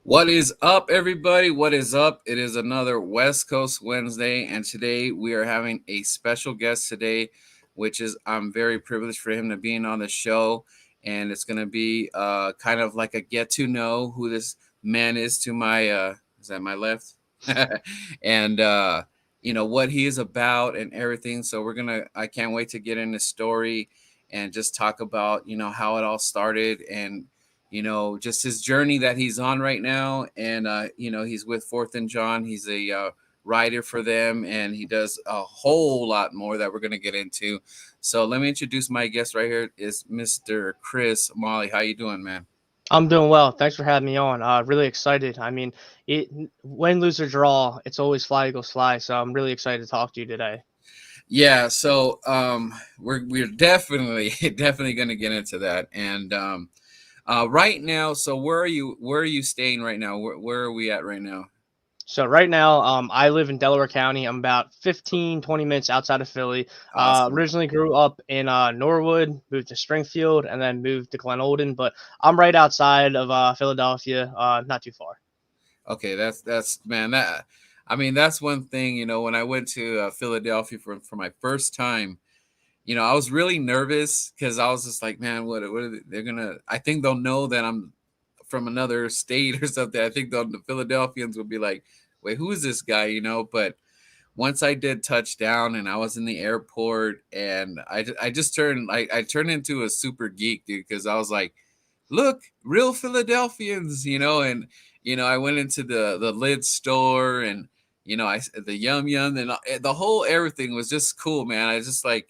What is up, everybody? What is up? It is another West Coast Wednesday, and today we are having a special guest today, which is I'm very privileged for him to being on the show, and it's going to be kind of like a get to know who this man is to my is that my left, and what he is about and everything. So I can't wait to get in the story and just talk about how it all started and just his journey that he's on right now. And, he's with Fourth and John. He's a writer for them, and he does a whole lot more that we're going to get into. So let me introduce my guest right here is Mr. Chris Mallee. How you doing, man? I'm doing well. Thanks for having me on. Really excited. I mean, win, lose, or draw, it's always fly, Eagles fly. So I'm really excited to talk to you today. Yeah, so we're definitely definitely going to get into that. And right now, so where are you staying right now? Where are we at right now? So right now, I live in Delaware County. I'm about 15, 20 minutes outside of Philly. Awesome. Originally grew up in Norwood, moved to Springfield, and then moved to Glen Olden. But I'm right outside of Philadelphia, not too far. Okay, that's man, that I mean that's one thing, when I went to Philadelphia for my first time, I was really nervous because I was just like, man, what are they're gonna? I think they'll know that I'm from another state or something. I think the Philadelphians will be like, wait, who is this guy? But once I did touchdown and I was in the airport, and I just turned I turned into a super geek, dude, because I was like, look, real Philadelphians, and I went into the lid store, and the yum yum, and the whole everything was just cool, man. I just like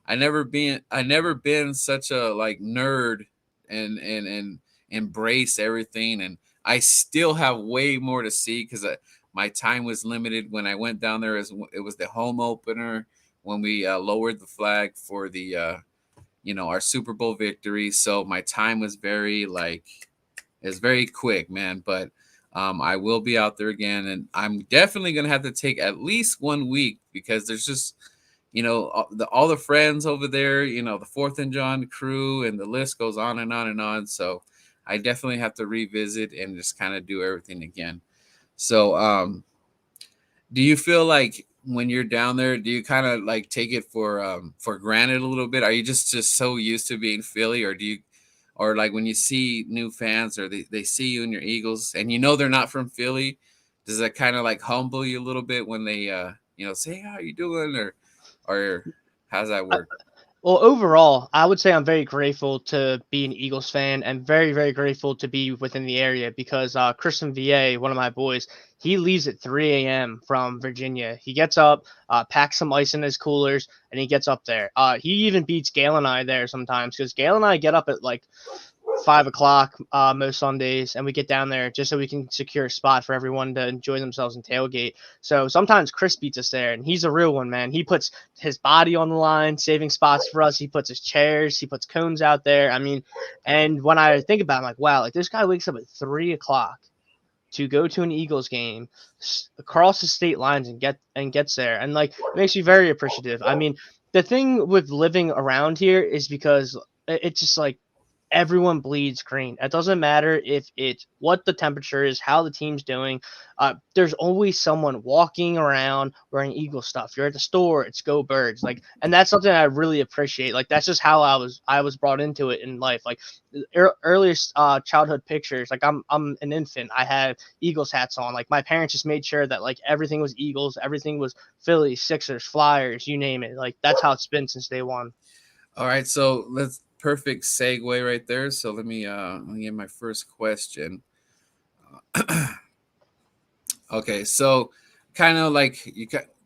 I never been such a like nerd and embrace everything, and I still have way more to see because my time was limited when I went down there. As it was the home opener when we lowered the flag for the our Super Bowl victory. So my time was it's very quick, man. But I will be out there again, and I'm definitely gonna have to take at least 1 week because there's just all the friends over there, the Fourth and John crew, and the list goes on and on and on. So I definitely have to revisit and just kind of do everything again. So do you feel like when you're down there, do you kind of like take it for granted a little bit? Are you just so used to being Philly, or do you, or like when you see new fans or they see you in your Eagles and they're not from Philly, does that kind of like humble you a little bit when they say, "Hey, how you doing?" or how's that work? Well, overall, I would say I'm very grateful to be an Eagles fan and very, very grateful to be within the area because Christian VA, one of my boys, he leaves at 3 a.m. from Virginia. He gets up, packs some ice in his coolers, and he gets up there. He even beats Gail and I there sometimes because Gail and I get up at like 5 o'clock most Sundays, and we get down there just so we can secure a spot for everyone to enjoy themselves and tailgate. So sometimes Chris beats us there, and he's a real one, man. He puts his body on the line, saving spots for us. He puts his chairs, he puts cones out there. I mean, and when I think about it, I'm like, wow, like this guy wakes up at 3 o'clock to go to an Eagles game, across the state lines and gets there, and like it makes me very appreciative. I mean, the thing with living around here is because it's just like everyone bleeds green. It doesn't matter if it's what the temperature is, how the team's doing. There's always someone walking around wearing Eagle stuff. You're at the store, it's Go Birds. Like, and that's something I really appreciate. Like, that's just how I was brought into it in life. Like, earliest childhood pictures. Like, I'm an infant. I had Eagles hats on. Like, my parents just made sure that like everything was Eagles, everything was Phillies, Sixers, Flyers, you name it. Like, that's how it's been since day one. All right, so perfect segue right there. So let me get my first question. Okay, so kind of like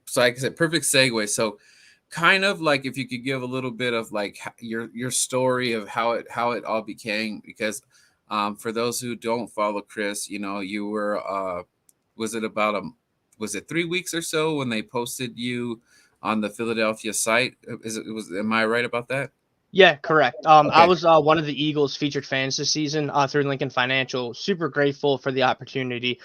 so like I said, perfect segue. So kind of like if you could give a little bit of like your story of how it all became, because for those who don't follow Chris, you were was it about was it 3 weeks or so when they posted you on the Philadelphia site? Am I right about that? Yeah, correct. I Okay. was one of the Eagles featured fans this season through Lincoln Financial. Super grateful for the opportunity.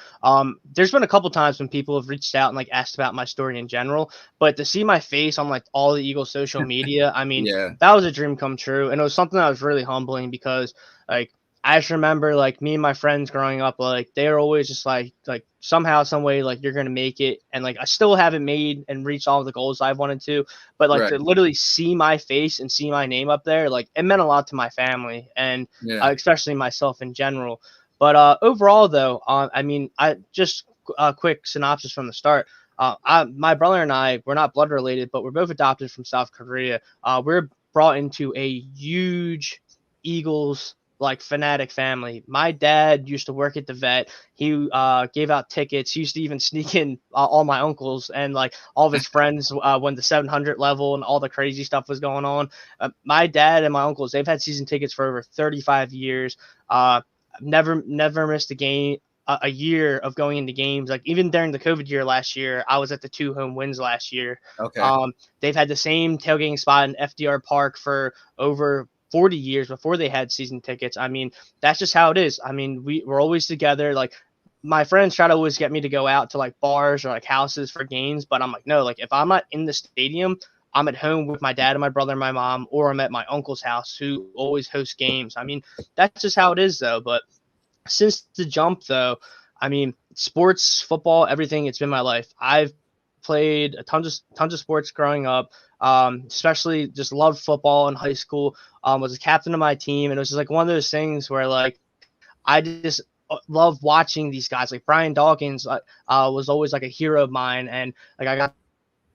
There's been a couple times when people have reached out and like asked about my story in general, but to see my face on like all the Eagles social media, I mean, Yeah. that was a dream come true, and it was something that was really humbling because like I just remember like me and my friends growing up, like they were always just like somehow, some way, like you're gonna make it, and like I still haven't made and reached all of the goals I've wanted to, but like Right. to literally see my face and see my name up there, like it meant a lot to my family and Yeah. especially myself in general. But overall, though, I mean, I just a quick synopsis from the start. My brother and I, we're not blood related, but we're both adopted from South Korea. We're brought into a huge Eagles like fanatic family. My dad used to work at the vet. He gave out tickets. He used to even sneak in all my uncles and like all of his friends when the 700 level and all the crazy stuff was going on. My dad and my uncles, they've had season tickets for over 35 years. Never missed a game. A year of going into games, like even during the COVID year last year, I was at the 2 home wins last year. Okay. They've had the same tailgating spot in FDR Park for over 40 years before they had season tickets. I mean, that's just how it is. I mean, we're always together. Like my friends try to always get me to go out to like bars or like houses for games, but I'm like, no, like if I'm not in the stadium, I'm at home with my dad and my brother and my mom, or I'm at my uncle's house who always hosts games. I mean, that's just how it is though. But since the jump though, I mean, sports, football, everything, it's been my life. I've played a tons of sports growing up. Especially just loved football in high school. Was a captain of my team, and it was just like one of those things where like I just love watching these guys. Like Brian Dawkins was always like a hero of mine, and like I got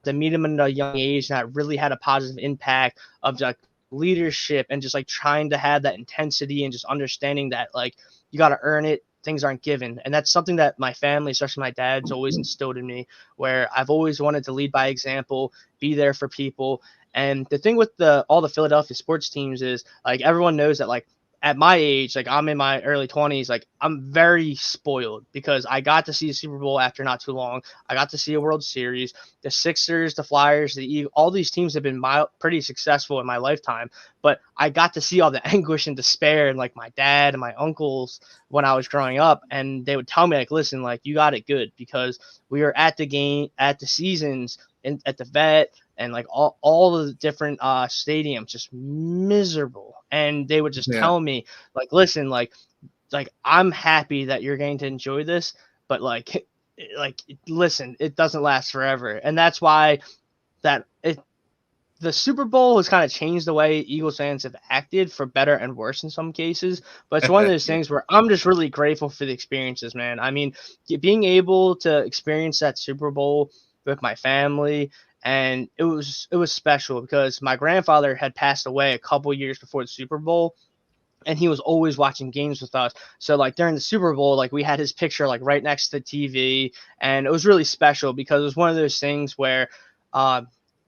to meet him at a young age, and that really had a positive impact of like leadership and just like trying to have that intensity and just understanding that like you got to earn it. Things aren't given, and that's something that my family, especially my dad's, always instilled in me. Where I've always wanted to lead by example, be there for people. And the thing with the all the Philadelphia sports teams is like everyone knows that like at my age, like I'm in my early 20s, like I'm very spoiled because I got to see a Super Bowl after not too long. I got to see a World Series. The Sixers, the Flyers, the Eagles, all these teams have been pretty successful in my lifetime. But I got to see all the anguish and despair and like my dad and my uncles when I was growing up, and they would tell me like, listen, like you got it good because we were at the game, at the seasons, and at the vet, and like all the different stadiums just miserable, and they would just Yeah. tell me like, listen, like I'm happy that you're going to enjoy this, but like listen, it doesn't last forever. And that's why that it the Super Bowl has kind of changed the way Eagles fans have acted for better and worse in some cases. But it's one of those Yeah. things where I'm just really grateful for the experiences, man. I mean, being able to experience that Super Bowl with my family, and it was special because my grandfather had passed away a couple years before the Super Bowl, and he was always watching games with us. So like during the Super Bowl, like we had his picture like right next to the TV, and it was really special because it was one of those things where uh,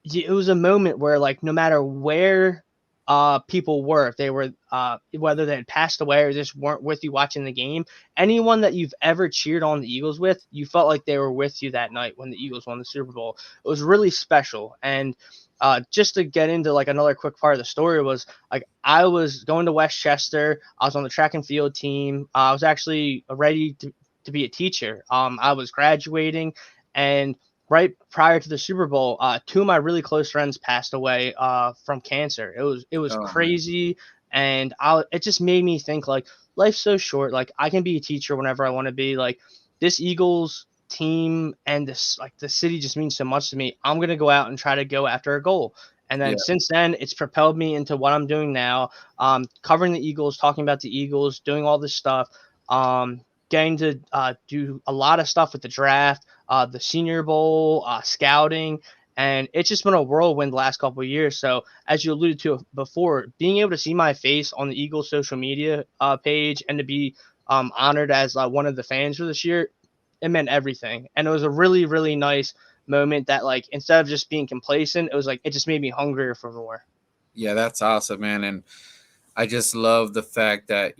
it was a moment where like no matter where people were, if they were whether they had passed away or just weren't with you watching the game, anyone that you've ever cheered on the Eagles with, you felt like they were with you that night when the Eagles won the Super Bowl. It was really special. And just to get into like another quick part of the story was like I was going to Westchester. I was on the track and field team. I was actually ready to be a teacher. I was graduating, and right prior to the Super Bowl, two of my really close friends passed away from cancer. It was Oh man. crazy, and it just made me think like life's so short. Like I can be a teacher whenever I want to be. Like this Eagles team and this like the city just means so much to me. I'm gonna go out and try to go after a goal. And then Yeah. since then, it's propelled me into what I'm doing now, covering the Eagles, talking about the Eagles, doing all this stuff, getting to do a lot of stuff with the draft, the Senior Bowl, scouting, And it's just been a whirlwind the last couple of years. So as you alluded to before, being able to see my face on the Eagles social media page and to be honored as one of the fans for this year, it meant everything. And it was a really, really nice moment that, like, instead of just being complacent, it was like it just made me hungrier for more. Yeah, that's awesome, man. And I just love the fact that,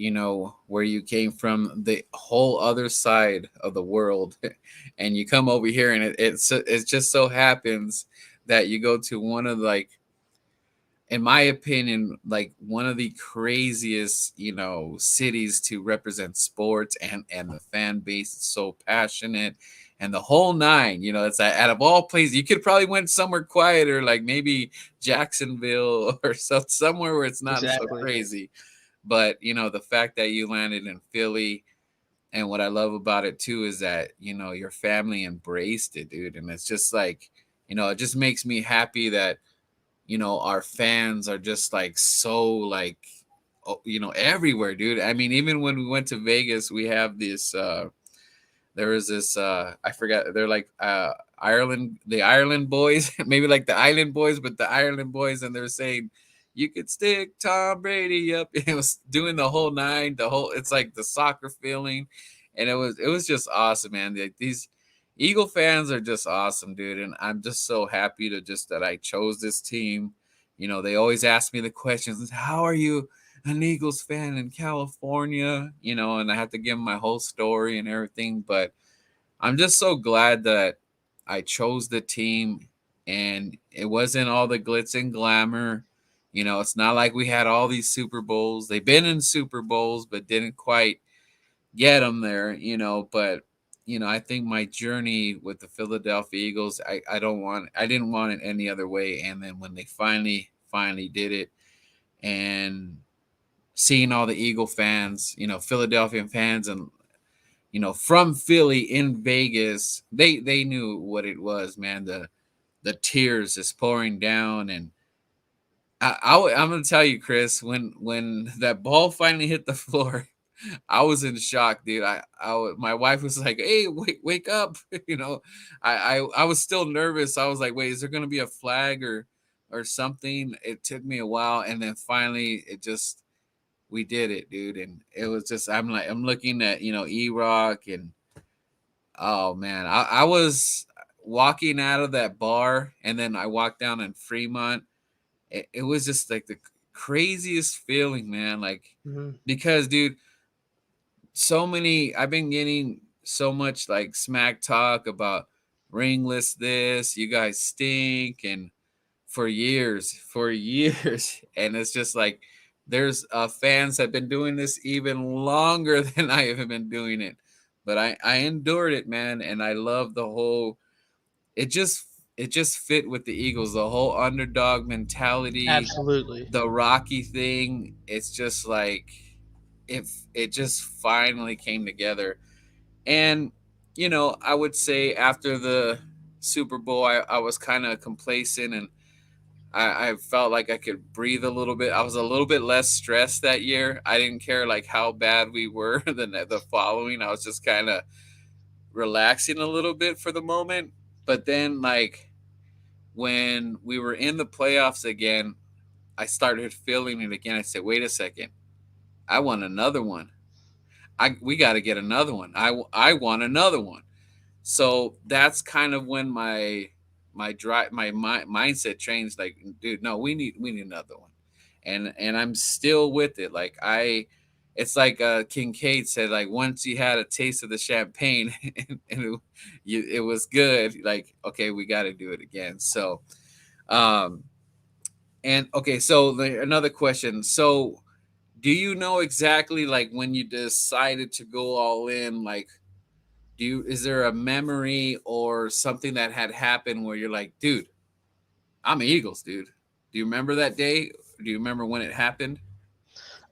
where you came from, the whole other side of the world, and you come over here, and it just so happens that you go to one of, like, in my opinion, like one of the craziest, cities to represent sports, and the fan base is so passionate, and the whole nine. It's out of all places. You could probably went somewhere quieter, like maybe Jacksonville or somewhere where it's not so Exactly. crazy. But the fact that you landed in Philly, and what I love about it too is that your family embraced it, dude, and it's just like, it just makes me happy that our fans are just like so like, everywhere, dude. I mean, even when we went to Vegas, we have this there was this I forgot, they're like the Ireland boys, maybe like the Island Boys, but the Ireland Boys, and they're saying you could stick Tom Brady up. It was doing the whole nine, it's like the soccer feeling, and it was just awesome, man. Like, these Eagle fans are just awesome, dude, and I'm just so happy that I chose this team. They always ask me the questions, how are you an Eagles fan in California, and I have to give them my whole story and everything. But I'm just so glad that I chose the team, and it wasn't all the glitz and glamour. It's not like we had all these Super Bowls. They've been in Super Bowls, but didn't quite get them there, But, I think my journey with the Philadelphia Eagles, I didn't want it any other way. And then when they finally did it, and seeing all the Eagle fans, Philadelphia fans, and from Philly in Vegas, they knew what it was, man. The tears is pouring down, and I'm gonna tell you, Chris, when that ball finally hit the floor, I was in shock, dude. My wife was like, "Hey, wake up!" I was still nervous. I was like, "Wait, is there gonna be a flag or something?" It took me a while, and then finally, we did it, dude. And it was just, I'm looking at, E-Rock, and oh man, I was walking out of that bar, and then I walked down in Fremont. It was just like the craziest feeling, man. Like, Hmm. because, dude, I've been getting so much like smack talk about ringless this, you guys stink, and for years, and it's just like there's fans have been doing this even longer than I have been doing it, but I endured it, man, and I love the whole. It just fit with the Eagles, the whole underdog mentality, Absolutely. the Rocky thing. It's just like if it just finally came together. And I would say after the Super Bowl, I was kind of complacent, and I felt like I could breathe a little bit. I was a little bit less stressed that year. I didn't care like how bad we were the following. I was just kind of relaxing a little bit for the moment. But then, like, when we were in the playoffs again, I started feeling it again. I said, "Wait a second, I want another one. We got to get another one. I want another one." So that's kind of when my mindset changed. Like, dude, no, we need another one, and I'm still with it. Like, it's like Kincaid said, like, once you had a taste of the champagne, and it was good. Like, okay, we got to do it again. So, um, and okay, so another question. So, do you know exactly like when you decided to go all in? Like, is there a memory or something that had happened where you're like, dude, I'm Eagles, dude? Do you remember that day? Do you remember when it happened?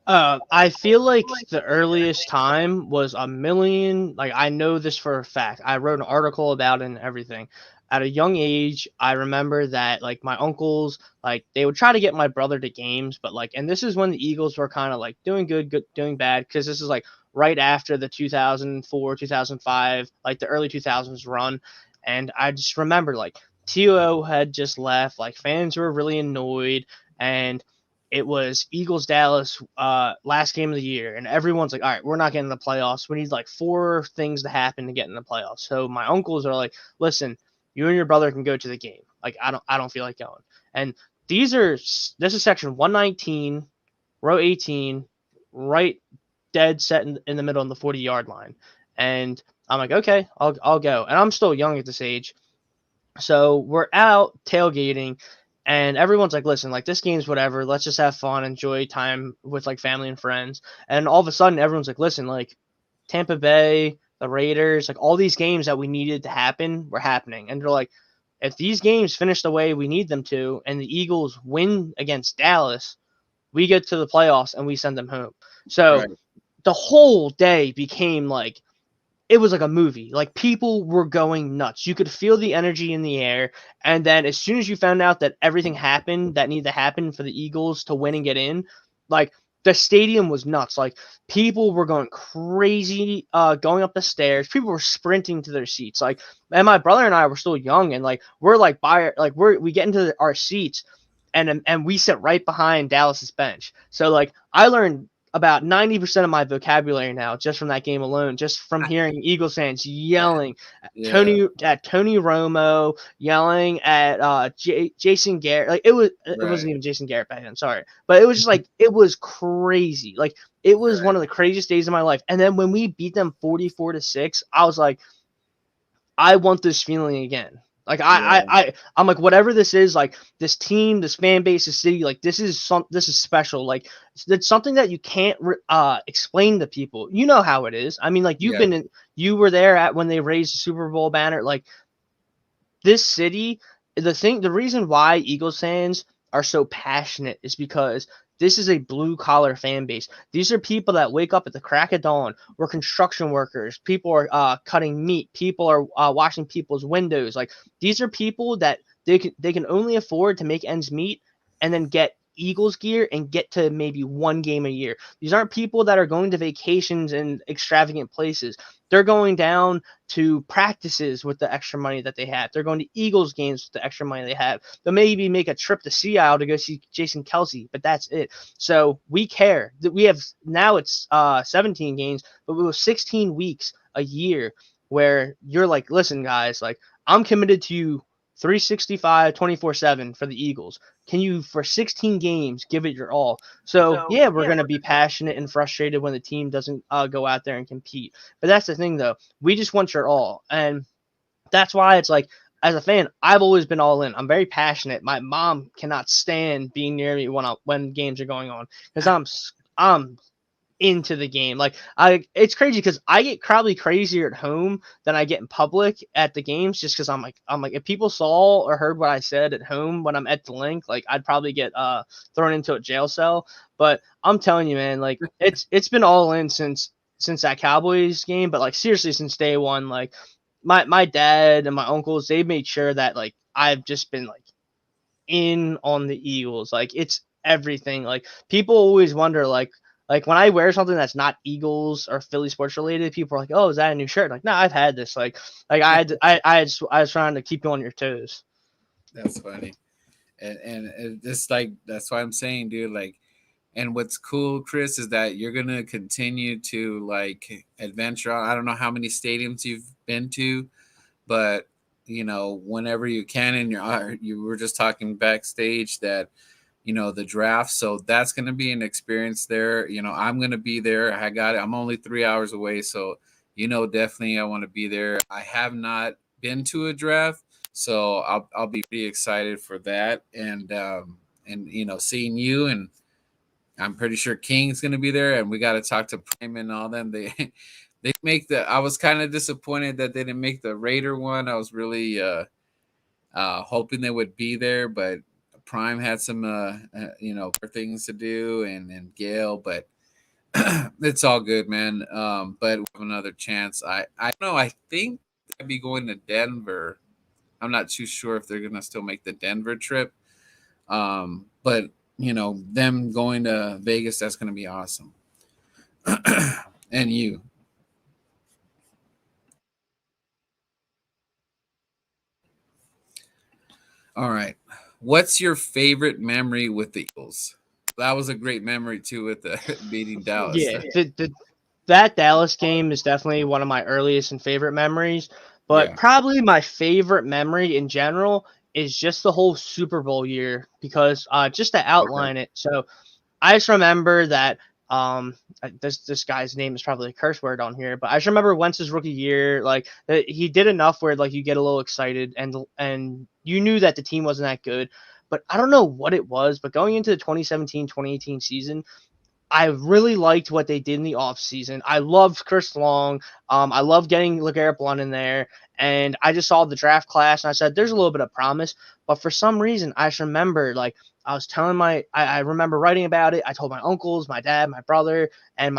I feel like the earliest time was a million. Like, I know this for a fact. I wrote an article about it and everything. At a young age, I remember that like my uncles, like they would try to get my brother to games, but like, and this is when the Eagles were kind of like doing good, doing bad, because this is like right after the 2004, 2005, like the early 2000s run, and I just remember like To had just left. Like fans were really annoyed, and it was Eagles Dallas last game of the year, and everyone's like, all right, we're not getting the playoffs. We need like four things to happen to get in the playoffs. So my uncles are like, listen, you and your brother can go to the game. Like I don't feel like going. And this is section 119, row 18, right dead set in the middle on the 40-yard line. And I'm like, okay, I'll go. And I'm still young at this age. So we're out tailgating, and everyone's like, listen, like this game's whatever. Let's just have fun, enjoy time with like family and friends. And all of a sudden, everyone's like, listen, like Tampa Bay, the Raiders, like all these games that we needed to happen were happening. And they're like, if these games finish the way we need them to, and the Eagles win against Dallas, we get to the playoffs and we send them home. So Right. the whole day became like it was like a movie. Like people were going nuts. You could feel the energy in the air. And then as soon as you found out that everything happened that needed to happen for the Eagles to win and get in, like the stadium was nuts. Like people were going crazy, going up the stairs. People were sprinting to their seats. Like, and my brother and I were still young, and like we're like we get into our seats, and we sit right behind Dallas's bench. So like I learned about 90% of my vocabulary now just from that game alone, just from hearing Eagles fans yelling Yeah. at Tony Romo, yelling at Jason Garrett. Like it Right. wasn't even Jason Garrett back then, sorry. But it was just like it was crazy. Like it was one Right. of the craziest days of my life. And then when we beat them 44-6, I was like, I want this feeling again. Like Yeah. I'm like whatever this is, like this team, this fan base, this city, like this is special. Like it's something that you can't explain to people. You know how it is. I mean, like Yeah. you were there at when they raised the Super Bowl banner. Like this city, the reason why Eagles fans are so passionate is because this is a blue collar fan base. These are people that wake up at the crack of dawn. We're construction workers. People are cutting meat. People are washing people's windows. Like these are people that they can only afford to make ends meet and then get Eagles gear and get to maybe one game a year. These aren't people that are going to vacations in extravagant places. They're going down to practices with the extra money that they have. They're going to Eagles games with the extra money they have. They'll maybe make a trip to Seattle to go see Jason Kelsey, but that's it. So we care that we have now it's 17 games, but we have 16 weeks a year where you're like, listen, guys, like I'm committed to you 365 24/7 for the Eagles. Can you for 16 games give it your all? So yeah, we're going to be passionate and frustrated when the team doesn't go out there and compete. But that's the thing though, we just want your all. And that's why it's like, as a fan, I've always been all in. I'm very passionate. My mom cannot stand being near me when games are going on because I'm into the game. Like it's crazy because I get probably crazier at home than I get in public at the games, just because I'm like if people saw or heard what I said at home when I'm at the link, like I'd probably get thrown into a jail cell. But I'm telling you, man, like it's been all in since that Cowboys game, but like seriously since day one. Like my dad and my uncles, they made sure that like I've just been like in on the Eagles. Like it's everything. Like people always wonder like when I wear something that's not Eagles or Philly sports related, people are like, "Oh, is that a new shirt?" Like, no, I've had this. Like I was trying to keep you on your toes. That's funny. And it's like that's why I'm saying, dude, like and what's cool, Chris, is that you're gonna continue to like adventure. I don't know how many stadiums you've been to, but whenever you can, and you were just talking backstage that the draft, so that's gonna be an experience there. I'm gonna be there. I got it. I'm only 3 hours away, so definitely I want to be there. I have not been to a draft, so I'll be pretty excited for that, and seeing you, and I'm pretty sure King's gonna be there, and we got to talk to Prime and all them. They they make the. I was kind of disappointed that they didn't make the Raider one. I was really hoping they would be there, but Prime had some things to do, and Gail, but it's all good, man. But we have another chance. I don't know. I think I'd be going to Denver. I'm not too sure if they're gonna still make the Denver trip. But them going to Vegas, that's gonna be awesome. And you. All right. What's your favorite memory with the Eagles? That was a great memory too with the beating Dallas. Yeah, that Dallas game is definitely one of my earliest and favorite memories. But Yeah. probably my favorite memory in general is just the whole Super Bowl year because just to Okay. outline it. So I just remember that this guy's name is probably a curse word on here, but I just remember Wentz's rookie year, like he did enough where like you get a little excited and you knew that the team wasn't that good. But I don't know what it was, but going into the 2017-2018 season, I really liked what they did in the offseason. I loved Chris Long. I love getting LeGarrette Blount in there. And I just saw the draft class and I said, there's a little bit of promise. But for some reason, I just remember, like, I was telling I remember writing about it. I told my uncles, my dad, my brother, and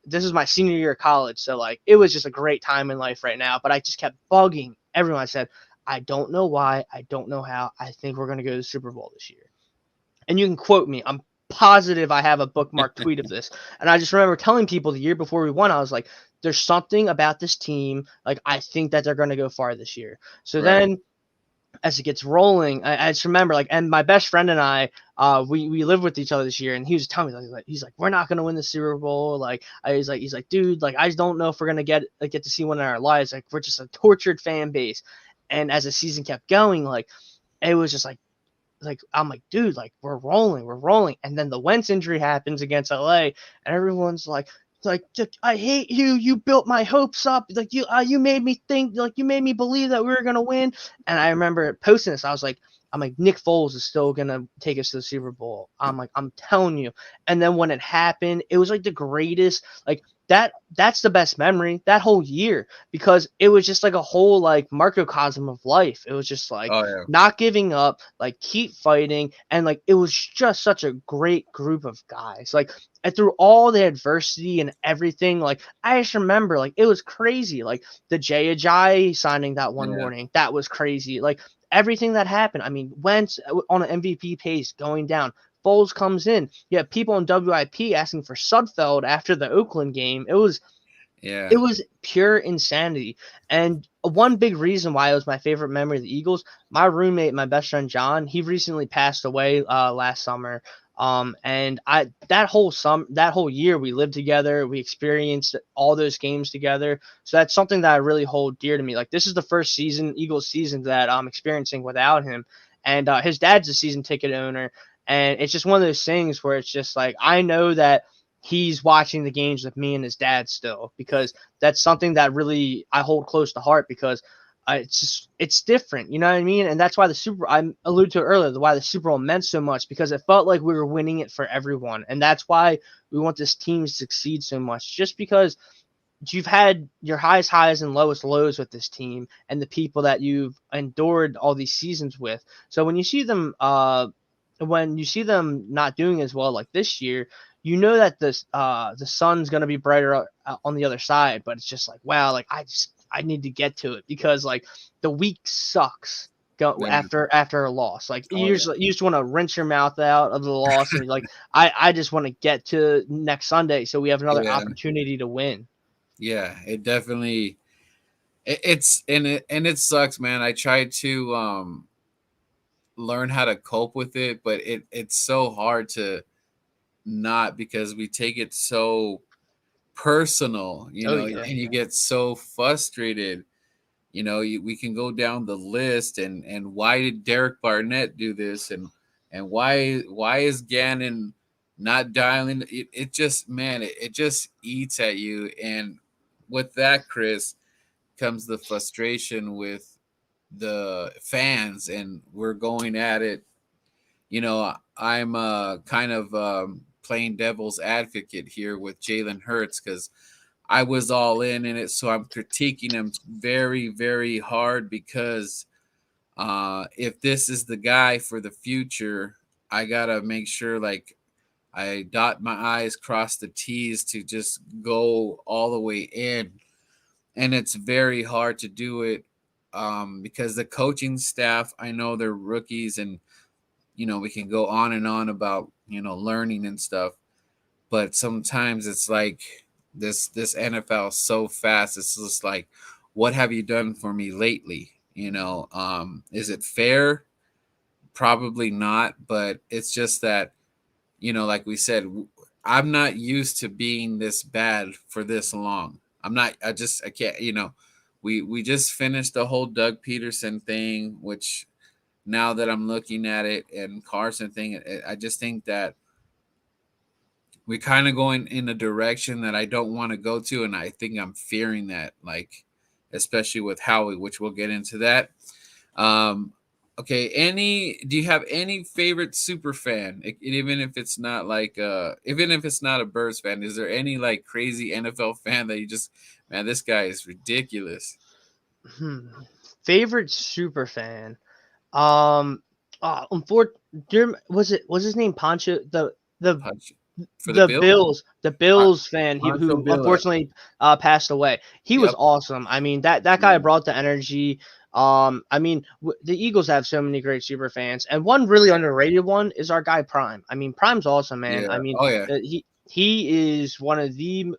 this is my senior year of college. So, like, it was just a great time in life right now. But I just kept bugging everyone. I said, I don't know why. I don't know how. I think we're going to go to the Super Bowl this year, and you can quote me. I'm positive I have a bookmark tweet of this. And I just remember telling people the year before we won, I was like, there's something about this team. Like, I think that they're going to go far this year. So Right. then as it gets rolling, I just remember, like, and my best friend and I, we lived with each other this year, and he was telling me, like, he's like, we're not gonna win the Super Bowl. Like, he's like, dude, like, I just don't know if we're gonna get to see one in our lives. Like, we're just a tortured fan base. And as the season kept going, like, it was just like I'm like, dude, like we're rolling, and then the Wentz injury happens against LA, and everyone's like, I hate you. You built my hopes up. Like you made me think, like you made me believe that we were gonna win. And I remember posting this. I'm like, Nick Foles is still gonna take us to the Super Bowl. I'm like, I'm telling you. And then when it happened, it was like the greatest. Like that's the best memory that whole year because it was just like a whole like microcosm of life. It was just like Oh yeah. not giving up, like keep fighting, and like it was just such a great group of guys. Like and through all the adversity and everything, like I just remember like it was crazy. Like the Jay Ajayi signing that one Yeah. morning, that was crazy. Like everything that happened. I mean, Wentz on an MVP pace going down. Foles comes in. You have people in WIP asking for Sudfeld after the Oakland game. Yeah. It was pure insanity. And one big reason why it was my favorite memory of the Eagles, my roommate, my best friend John, he recently passed away last summer. And I that whole year we lived together, we experienced all those games together. So that's something that I really hold dear to me. Like this is the first season, Eagles season that I'm experiencing without him. And his dad's a season ticket owner. And it's just one of those things where it's just like I know that he's watching the games with me and his dad still because that's something that really I hold close to heart because it's different, you know what I mean? And that's why I alluded to it earlier, why the Super Bowl meant so much because it felt like we were winning it for everyone, and that's why we want this team to succeed so much. Just because you've had your highs and lowest lows with this team and the people that you've endured all these seasons with. So when you see them not doing as well like this year, you know that the sun's gonna be brighter on the other side. But it's just like wow, like I need to get to it because like the week sucks. Go Yeah. after a loss, like Oh yeah. you just want to rinse your mouth out of the loss, and like I just want to get to next Sunday so we have another Yeah. opportunity to win. Yeah. It definitely it sucks, man. I try to learn how to cope with it, but it's so hard to not because we take it so personal, Oh and yeah, you get so frustrated. We can go down the list and why did Derek Barnett do this and why is Gannon not dialing it just man it just eats at you. And with that, Chris, comes the frustration with the fans, and we're going at it. I'm kind of playing devil's advocate here with Jalen Hurts because I was all in it, so I'm critiquing him very, very hard because if this is the guy for the future, I gotta make sure like I dot my I's, cross the T's to just go all the way in, and it's very hard to do it because the coaching staff, I know they're rookies, and we can go on and on about learning and stuff, but sometimes it's like this NFL is so fast. It's just like, what have you done for me lately? Is it fair? probably not, but it's just that, like we said, I'm not used to being this bad for this long. I'm not. I can't. We just finished the whole Doug Peterson thing, which now that I'm looking at it, and Carson thing, I just think that we're kind of going in a direction that I don't want to go to, and I think I'm fearing that, like, especially with Howie, which we'll get into that. Um, okay, do you have any favorite super fan? Even if it's not like even if it's not a Birds fan, is there any like crazy NFL fan that you just, man, this guy is ridiculous? Hmm. Favorite super fan. Um, unfortunately, was his name Pancho? The Punch for the the Bills? Uh, Bills fan, Pancho who Villa. unfortunately passed away. He was Yep. awesome. I mean, that guy Yeah. brought the energy. I mean, the Eagles have so many great super fans, and one really underrated one is our guy Prime. I mean, Prime's awesome, man. Yeah. I mean, Oh yeah. he is one of the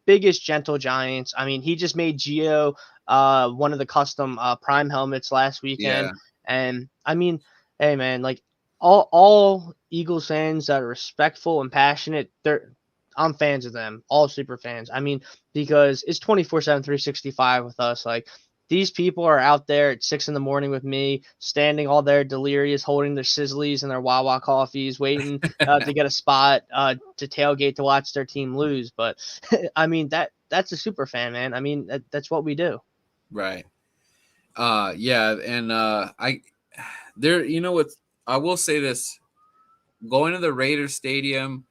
biggest gentle giants. I mean, he just made Geo one of the custom Prime helmets last weekend, Yeah. and I mean, hey man, like all Eagles fans that are respectful and passionate, I'm fans of them, all super fans. I mean, because it's 24/7, 365 with us. Like these people are out there at 6 in the morning with me, standing all there delirious, holding their sizzlies and their Wawa coffees, waiting to get a spot to tailgate to watch their team lose. But I mean that's a super fan, man. I mean that's what we do. Right. Yeah, and I there what, I will say this, going to the Raiders stadium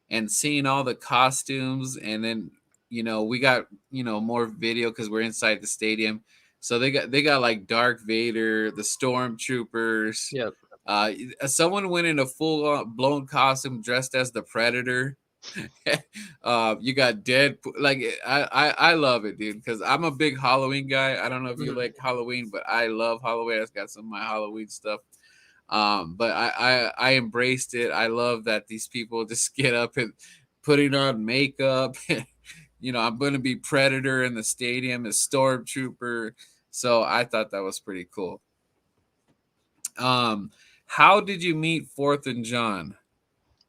and seeing all the costumes, and then we got more video because we're inside the stadium, so they got like Darth Vader, the stormtroopers, Yep. uh someone went in a full blown costume dressed as the Predator. You got dead, like I love it, dude, because I'm a big Halloween guy. I don't know if you Mhm. like Halloween, but I love Halloween. I've got some of my Halloween stuff. But I embraced it. I love that these people just get up and putting on makeup. I'm going to be Predator in the stadium as Stormtrooper. So I thought that was pretty cool. Um, how did you meet Fourth and John?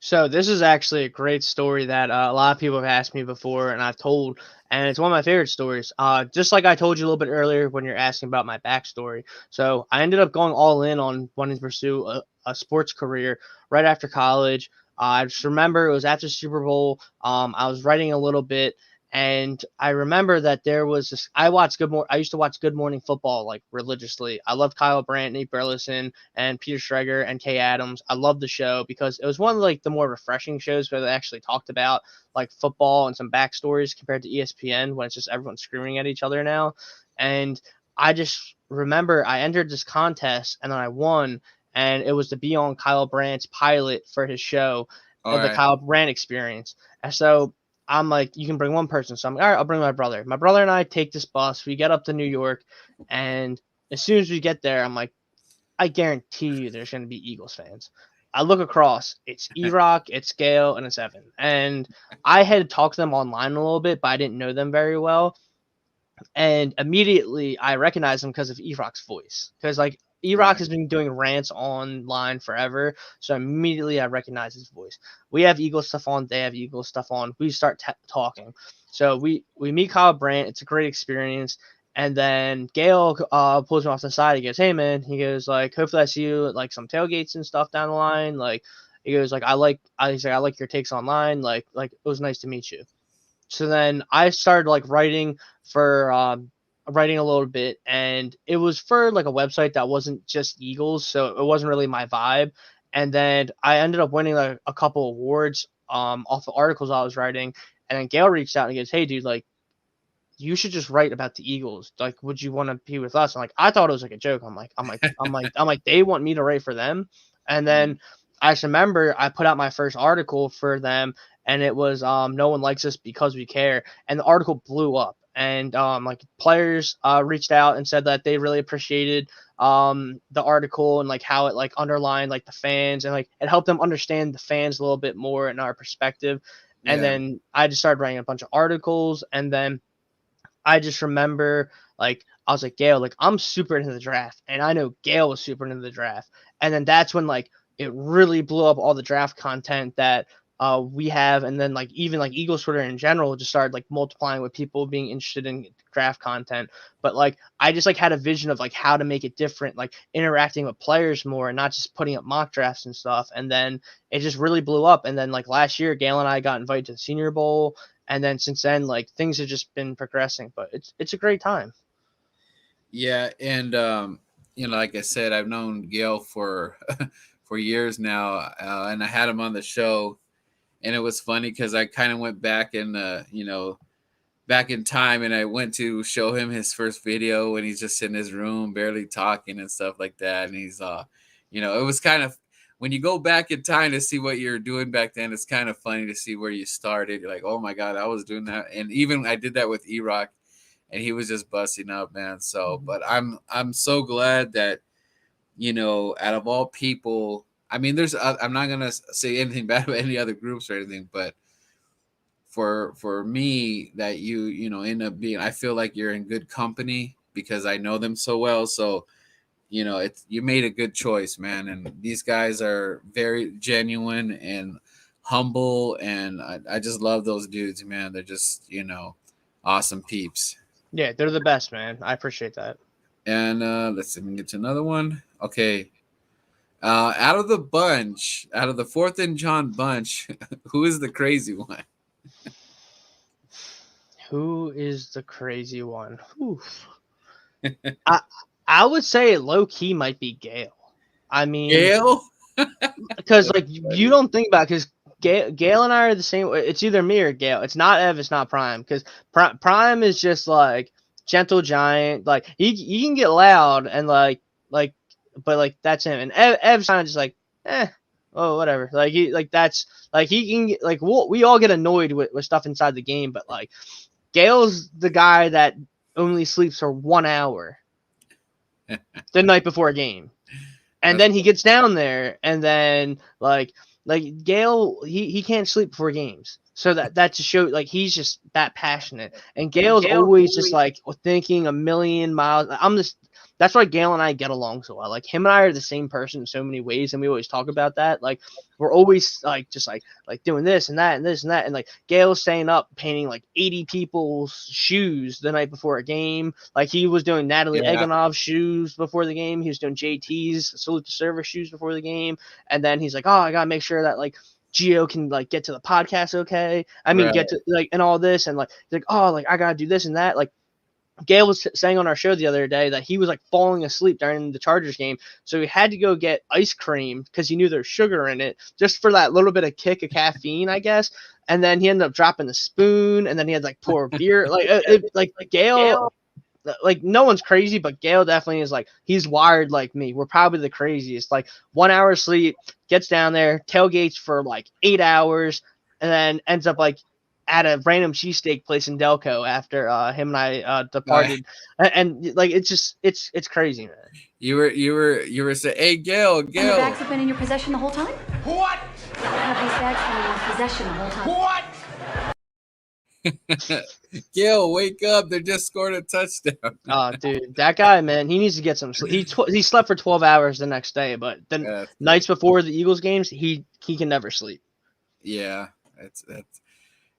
So this is actually a great story that a lot of people have asked me before, and I've told, and it's one of my favorite stories. Just like I told you a little bit earlier when you're asking about my backstory. So I ended up going all in on wanting to pursue a sports career right after college. I just remember it was after Super Bowl. I was writing a little bit, and I remember that there was this. I used to watch Good Morning Football like religiously. I loved Kyle Brandt, Nate Burleson, and Peter Schrager and Kay Adams. I loved the show because it was one of like the more refreshing shows where they actually talked about like football and some backstories compared to ESPN when it's just everyone screaming at each other now. And I just remember I entered this contest and then I won, and it was to be on Kyle Brandt's pilot for his show, All the right. Kyle Brandt Experience. And so I'm like, you can bring one person. So I'm like, all right, I'll bring my brother. My brother and I take this bus. We get up to New York, and as soon as we get there, I'm like, I guarantee you there's going to be Eagles fans. I look across, it's E-Rock, it's Gale, and it's Evan. And I had talked to them online a little bit, but I didn't know them very well. And immediately I recognized him because of E-Rock's voice. Because like E-Rock Right. has been doing rants online forever, so immediately I recognize his voice. We have Eagles stuff on, they have Eagles stuff on. We start talking. So we meet Kyle Brandt. It's a great experience. And then Gail pulls me off the side. He goes, "Hey man," he goes like, "Hopefully I see you at like some tailgates and stuff down the line." Like he goes like, he's like, "I like your takes online. Like it was nice to meet you." So then I started like writing a little bit, and it was for like a website that wasn't just Eagles, so it wasn't really my vibe. And then I ended up winning like a couple awards off the articles I was writing. And then Gail reached out and goes, "Hey dude, like you should just write about the Eagles. Like, would you want to be with us?" And like I thought it was like a joke. I'm like they want me to write for them. And Mm. then I just remember I put out my first article for them, and it was no one likes us because we care. And the article blew up. And like players reached out and said that they really appreciated the article and like how it like underlined like the fans, and like it helped them understand the fans a little bit more and our perspective. And Yeah. then I just started writing a bunch of articles, and then I just remember like I was like, Gail, like I'm super into the draft, and I know Gail was super into the draft. and then that's when like it really blew up all the draft content that we have, and then like even like Eagles Twitter in general just started like multiplying with people being interested in draft content. But like I just like had a vision of like how to make it different, like interacting with players more and not just putting up mock drafts and stuff. And then it just really blew up. And then like last year, Gail and I got invited to the Senior Bowl, and then since then like things have just been progressing. But it's a great time. Yeah, and like I said, I've known Gail for for years now, and I had him on the show, and it was funny because I kind of went back and back in time, and I went to show him his first video when he's just in his room, barely talking and stuff like that, and he's it was kind of when you go back in time to see what you're doing back then, it's kind of funny to see where you started. You're like, oh my god, I was doing that, and even I did that with E-Rock. And he was just busting up, man. So, but I'm so glad that out of all people, I mean, I'm not gonna say anything bad about any other groups or anything, but for me, that you end up being, I feel like you're in good company because I know them so well. So, you made a good choice, man. And these guys are very genuine and humble, and I just love those dudes, man. They're just awesome peeps. Yeah, they're the best, man. I appreciate that. And let's see, we can get to another one. Okay. Out of the Fourth and John bunch, who is the crazy one? Who is the crazy one? Oof. I would say low key might be Gail. I mean, Gail? because like you don't think about because Gail and I are the same. It's either me or Gail. It's not Ev. It's not Prime. Because Prime is just like gentle giant. Like he can get loud and but like that's him. And Ev's kind of just like oh whatever. Like that's like he can get, like we all get annoyed with stuff inside the game. But like Gail's the guy that only sleeps for 1 hour the night before a game. And then he gets down there, and then like Gail, he can't sleep before games. So that to show like he's just that passionate. And Gail's always just like thinking a million miles. That's why Gail and I get along so well. Like him and I are the same person in so many ways, and we always talk about that. Like we're always like just like doing this and that and this and that. And like Gail's staying up painting like 80 people's shoes the night before a game. Like he was doing Natalie Eganov's shoes before the game. He was doing JT's salute to service shoes before the game. And then he's like, oh, I gotta make sure that like Gio can like get to the podcast okay. I mean, get to like and all this, and like he's like, oh, like I gotta do this and that. Like Gail was saying on our show the other day that he was like falling asleep during the Chargers game, so he had to go get ice cream because he knew there's sugar in it, just for that little bit of kick of caffeine, I guess. And then he ended up dropping the spoon, and then he had like pour beer. Like Gail, like no one's crazy, but Gail definitely is like he's wired like me. We're probably the craziest. Like 1 hour sleep, gets down there, tailgates for like 8 hours, and then ends up like at a random cheesesteak place in Delco after him and I departed, and like it's crazy, man. You were saying, hey Gail. And the bags have been in your possession the whole time? What? Have these bags been in your possession the whole time? What? Gail, wake up! They just scored a touchdown. Oh, dude, that guy, man, he needs to get some sleep. He slept for 12 hours the next day, but then nights before the Eagles games, he can never sleep. Yeah, that's.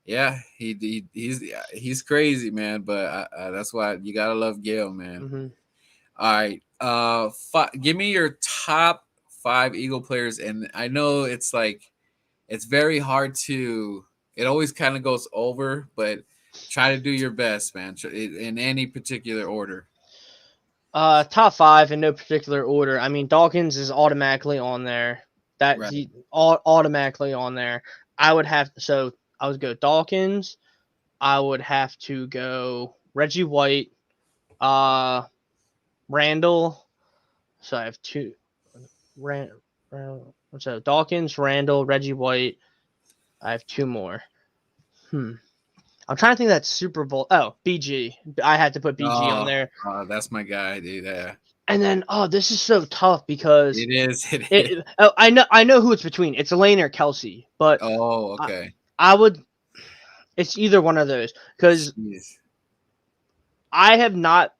Yeah, he's crazy, man. But that's why you gotta love Gail, man. Mm-hmm. All right, give me your top 5 Eagle players, and I know it's like it's very hard to. It always kind of goes over, but try to do your best, man. In any particular order. Top 5 in no particular order. I mean, Dawkins is automatically on there. Automatically on there. I would go Dawkins. I would have to go Reggie White, Randall. So I have 2. So Dawkins, Randall, Reggie White. I have 2 more. I'm trying to think of that Super Bowl. Oh, BG. I had to put BG on there. That's my guy, dude. Yeah. And then, this is so tough because it is. I know who it's between. It's Elaine or Kelsey, but okay. I would. It's either one of those because I have not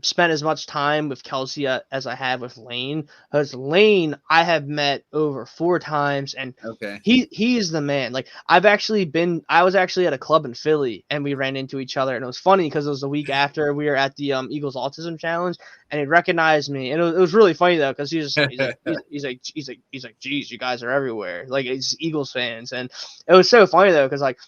spent as much time with Kelsey as I have with Lane. Because Lane, I have met over 4 times, and Okay. he is the man. Like I was actually at a club in Philly, and we ran into each other, and it was funny because it was the week after we were at the Eagles Autism Challenge, and he recognized me, and it was really funny though because he's like, geez, you guys are everywhere, like it's Eagles fans, and it was so funny though because like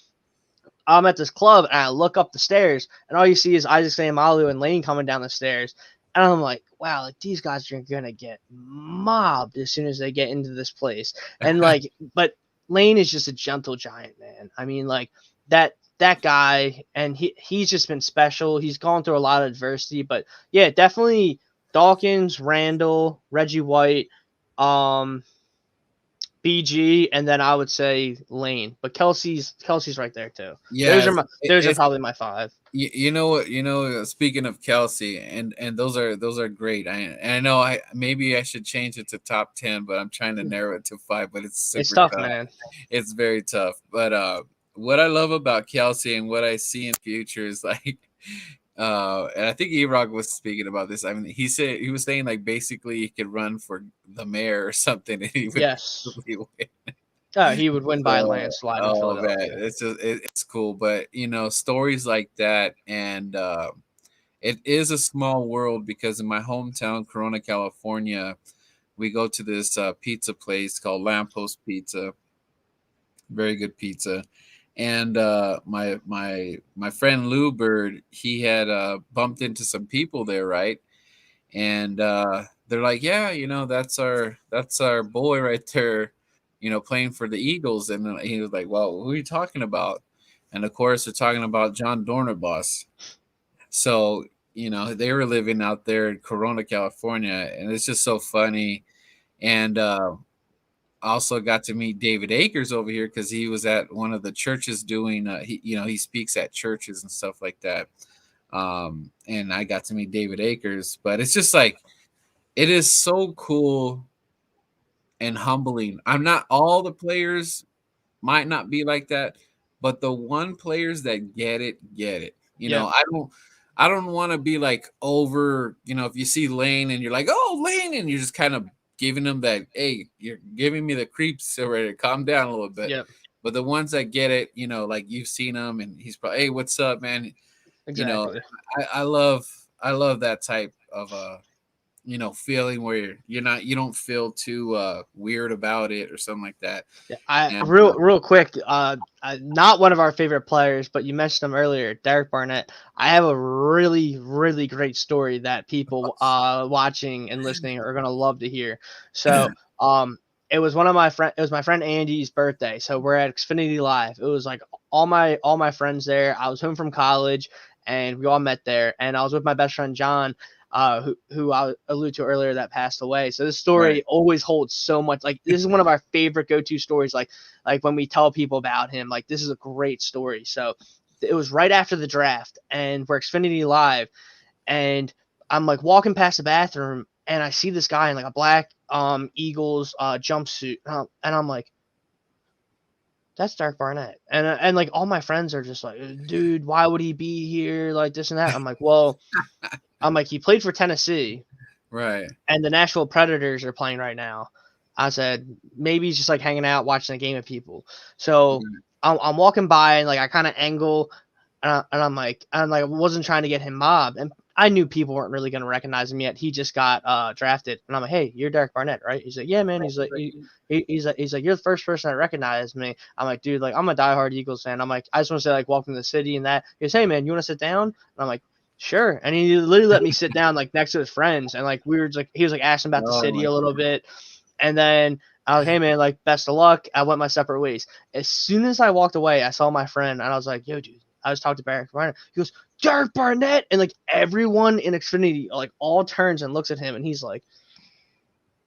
I'm at this club and I look up the stairs and all you see is Isaac Sayamalu and Lane coming down the stairs. And I'm like, wow, like these guys are gonna get mobbed as soon as they get into this place. And like, but Lane is just a gentle giant, man. I mean, like that guy, and he's just been special. He's gone through a lot of adversity, but yeah, definitely Dawkins, Randall, Reggie White, um, BG, and then I would say Lane, but Kelsey's right there too. Yeah, Those are probably my 5. you know what, speaking of Kelsey, and those are great. I know maybe I should change it to top 10, but I'm trying to narrow it to 5, but it's It's super tough, tough. man. It's very tough. But what I love about Kelsey and what I see in future is like and I think E-Rock was speaking about this. I mean, he was saying like basically he could run for the mayor or something and he would Yes. probably win. He would win by a landslide in Oh man, Philadelphia. it's cool. But stories like that, and it is a small world because in my hometown, Corona, California, we go to this pizza place called Lamppost Pizza. Very good pizza. And my friend Lou Bird, he had bumped into some people there, right? And they're like, yeah, that's our boy right there, playing for the Eagles. And then he was like, well, who are you talking about? And of course, they're talking about John Dornerboss. So they were living out there in Corona, California, and it's just so funny. And also got to meet David Akers over here because he was at one of the churches doing he speaks at churches and stuff like that. And I got to meet David Akers, but it's just like it is so cool and humbling. I'm not all the players might not be like that, but the one players that get it. Yeah. I don't want to be like over, if you see Lane and you're like, oh, Lane, and you're just kind of giving them that, hey, you're giving me the creeps already. Calm down a little bit. Yeah. But the ones that get it, like you've seen them and he's probably, hey, what's up, man? Exactly. I love that type of feeling where you don't feel too weird about it or something like that. Yeah, And real quick, not one of our favorite players, but you mentioned him earlier, Derek Barnett. I have a really, really great story that people watching and listening are gonna love to hear. So, it was it was my friend Andy's birthday. So we're at Xfinity Live. It was like all my friends there. I was home from college, and we all met there. And I was with my best friend John, who I alluded to earlier that passed away. So this story Right. always holds so much. Like this is one of our favorite go-to stories. Like when we tell people about him, like this is a great story. So it was right after the draft, and we're Xfinity Live, and I'm like walking past the bathroom, and I see this guy in like a black Eagles jumpsuit, and I'm like, that's Derek Barnett. And like all my friends are just like, dude, why would he be here? Like this and that. I'm like, well, he played for Tennessee, Right. and the Nashville Predators are playing right now. I said, maybe he's just like hanging out, watching a game of people. So I'm walking by, and like I kind of angle, and I'm like, wasn't trying to get him mobbed. And I knew people weren't really going to recognize him yet. He just got drafted. And I'm like, hey, you're Derek Barnett, right? He's like, yeah, man. He's like, he's like, you're the first person that recognized me. I'm like, dude, like, I'm a diehard Eagles fan. I'm like, I just want to say, like, welcome to the city and that. He goes, hey, man, you want to sit down? And I'm like, sure. And he literally let me sit down, like, next to his friends. And, like, we were just, like, he was, like, asking about the city a little bit. And then I was like, hey, man, like, best of luck. I went my separate ways. As soon as I walked away, I saw my friend, and I was like, yo, dude, I was talking to Derek Barnett. He goes, Derek Barnett, and like everyone in Xfinity like all turns and looks at him, and he's like,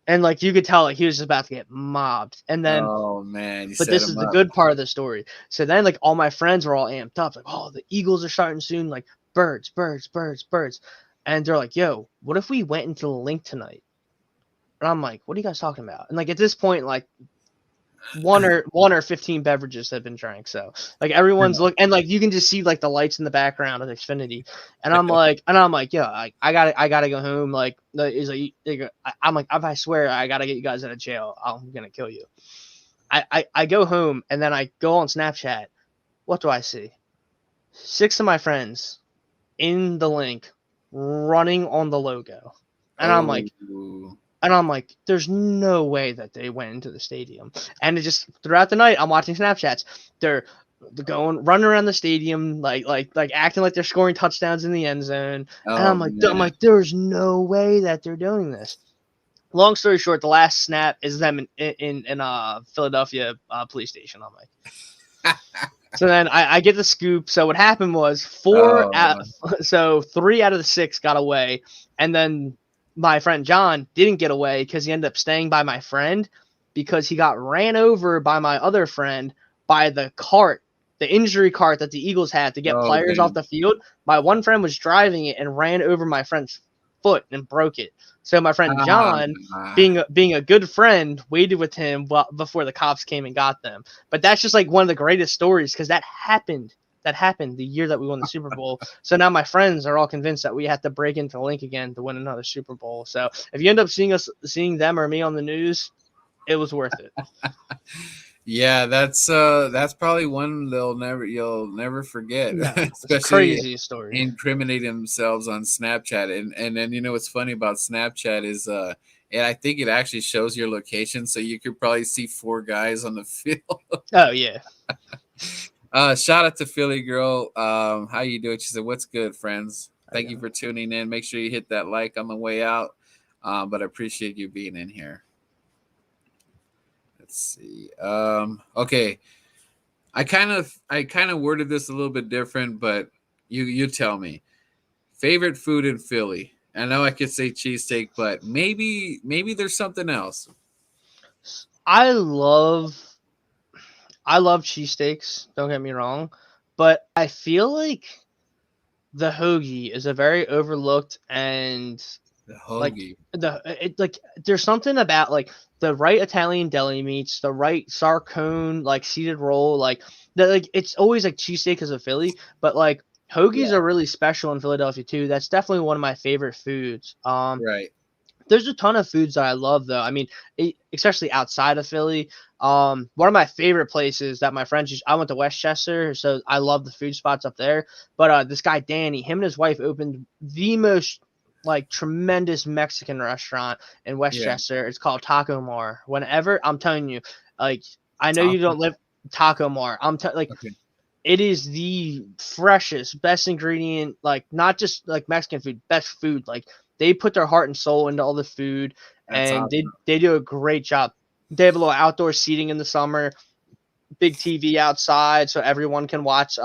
and like you could tell like he was just about to get mobbed. And then, oh man, but this is the good part of the story. So then like all my friends were all amped up, like, oh, the Eagles are starting soon, like birds, and they're like, yo, what if we went into the link tonight? And I'm like, what are you guys talking about? And like at this point, like one or 15 beverages have been drank. So like everyone's look, and like you can just see like the lights in the background of Xfinity, and I'm like, yeah, I gotta go home. Like he's like, I'm like, if I swear I gotta get you guys out of jail, I'm gonna kill you. I go home and then I go on Snapchat. What do I see? 6 of my friends in the link running on the logo, and I'm like. Oh, And I'm like, there's no way that they went into the stadium. And it just throughout the night, I'm watching Snapchats. They're running around the stadium, like acting like they're scoring touchdowns in the end zone. And oh I'm man. like, there's no way that they're doing this. Long story short, the last snap is them in Philadelphia police station. I'm like, so then I get the scoop. So what happened was Oh, so 3 out of the 6 got away, and then my friend John didn't get away because he ended up staying by my friend because he got ran over by my other friend by the injury cart that the Eagles had to get oh players off damn. the field. My one friend was driving it and ran over my friend's foot and broke it. So my friend John, Ah, being a good friend, waited with him before the cops came and got them. But that's just like one of the greatest stories because that happened. That happened the year that we won the Super Bowl. So now my friends are all convinced that we have to break into the link again to win another Super Bowl. So if you end up seeing them or me on the news, it was worth it. yeah, that's probably one you'll never forget, No, it's especially crazy story. incriminating themselves on Snapchat. And then what's funny about Snapchat is and I think it actually shows your location, so you could probably see 4 guys on the field. Oh yeah. Shout out to Philly girl. How you doing? She said, "What's good, friends? Thank you Okay. for tuning in. Make sure you hit that like on the way out. But I appreciate you being in here." Let's see. Okay. I kind of worded this a little bit different, but you tell me. Favorite food in Philly. I know I could say cheesesteak, but maybe there's something else. I love cheesesteaks, don't get me wrong, but I feel like the hoagie is a very overlooked and The like hoagie. there's something about like the right Italian deli meats, the right sarcone like seeded roll, like it's always like cheesesteak is a Philly, but like hoagies Yeah. are really special in Philadelphia too. That's definitely one of my favorite foods. Right. There's a ton of foods that I love though. I mean, especially outside of Philly. One of my favorite places that my friends I went to Westchester, so I love the food spots up there. But this guy Danny, him and his wife opened the most like tremendous Mexican restaurant in Yeah. Westchester. It's called Taco Mar. Whenever I'm telling you, like I know you Taco. don't live Taco Mar. Like Okay. it is the freshest, best ingredient, like not just like Mexican food, best food. Like they put their heart and soul into all the food, That's and awesome. they do a great job. They have a little outdoor seating in the summer, big TV outside, so everyone can watch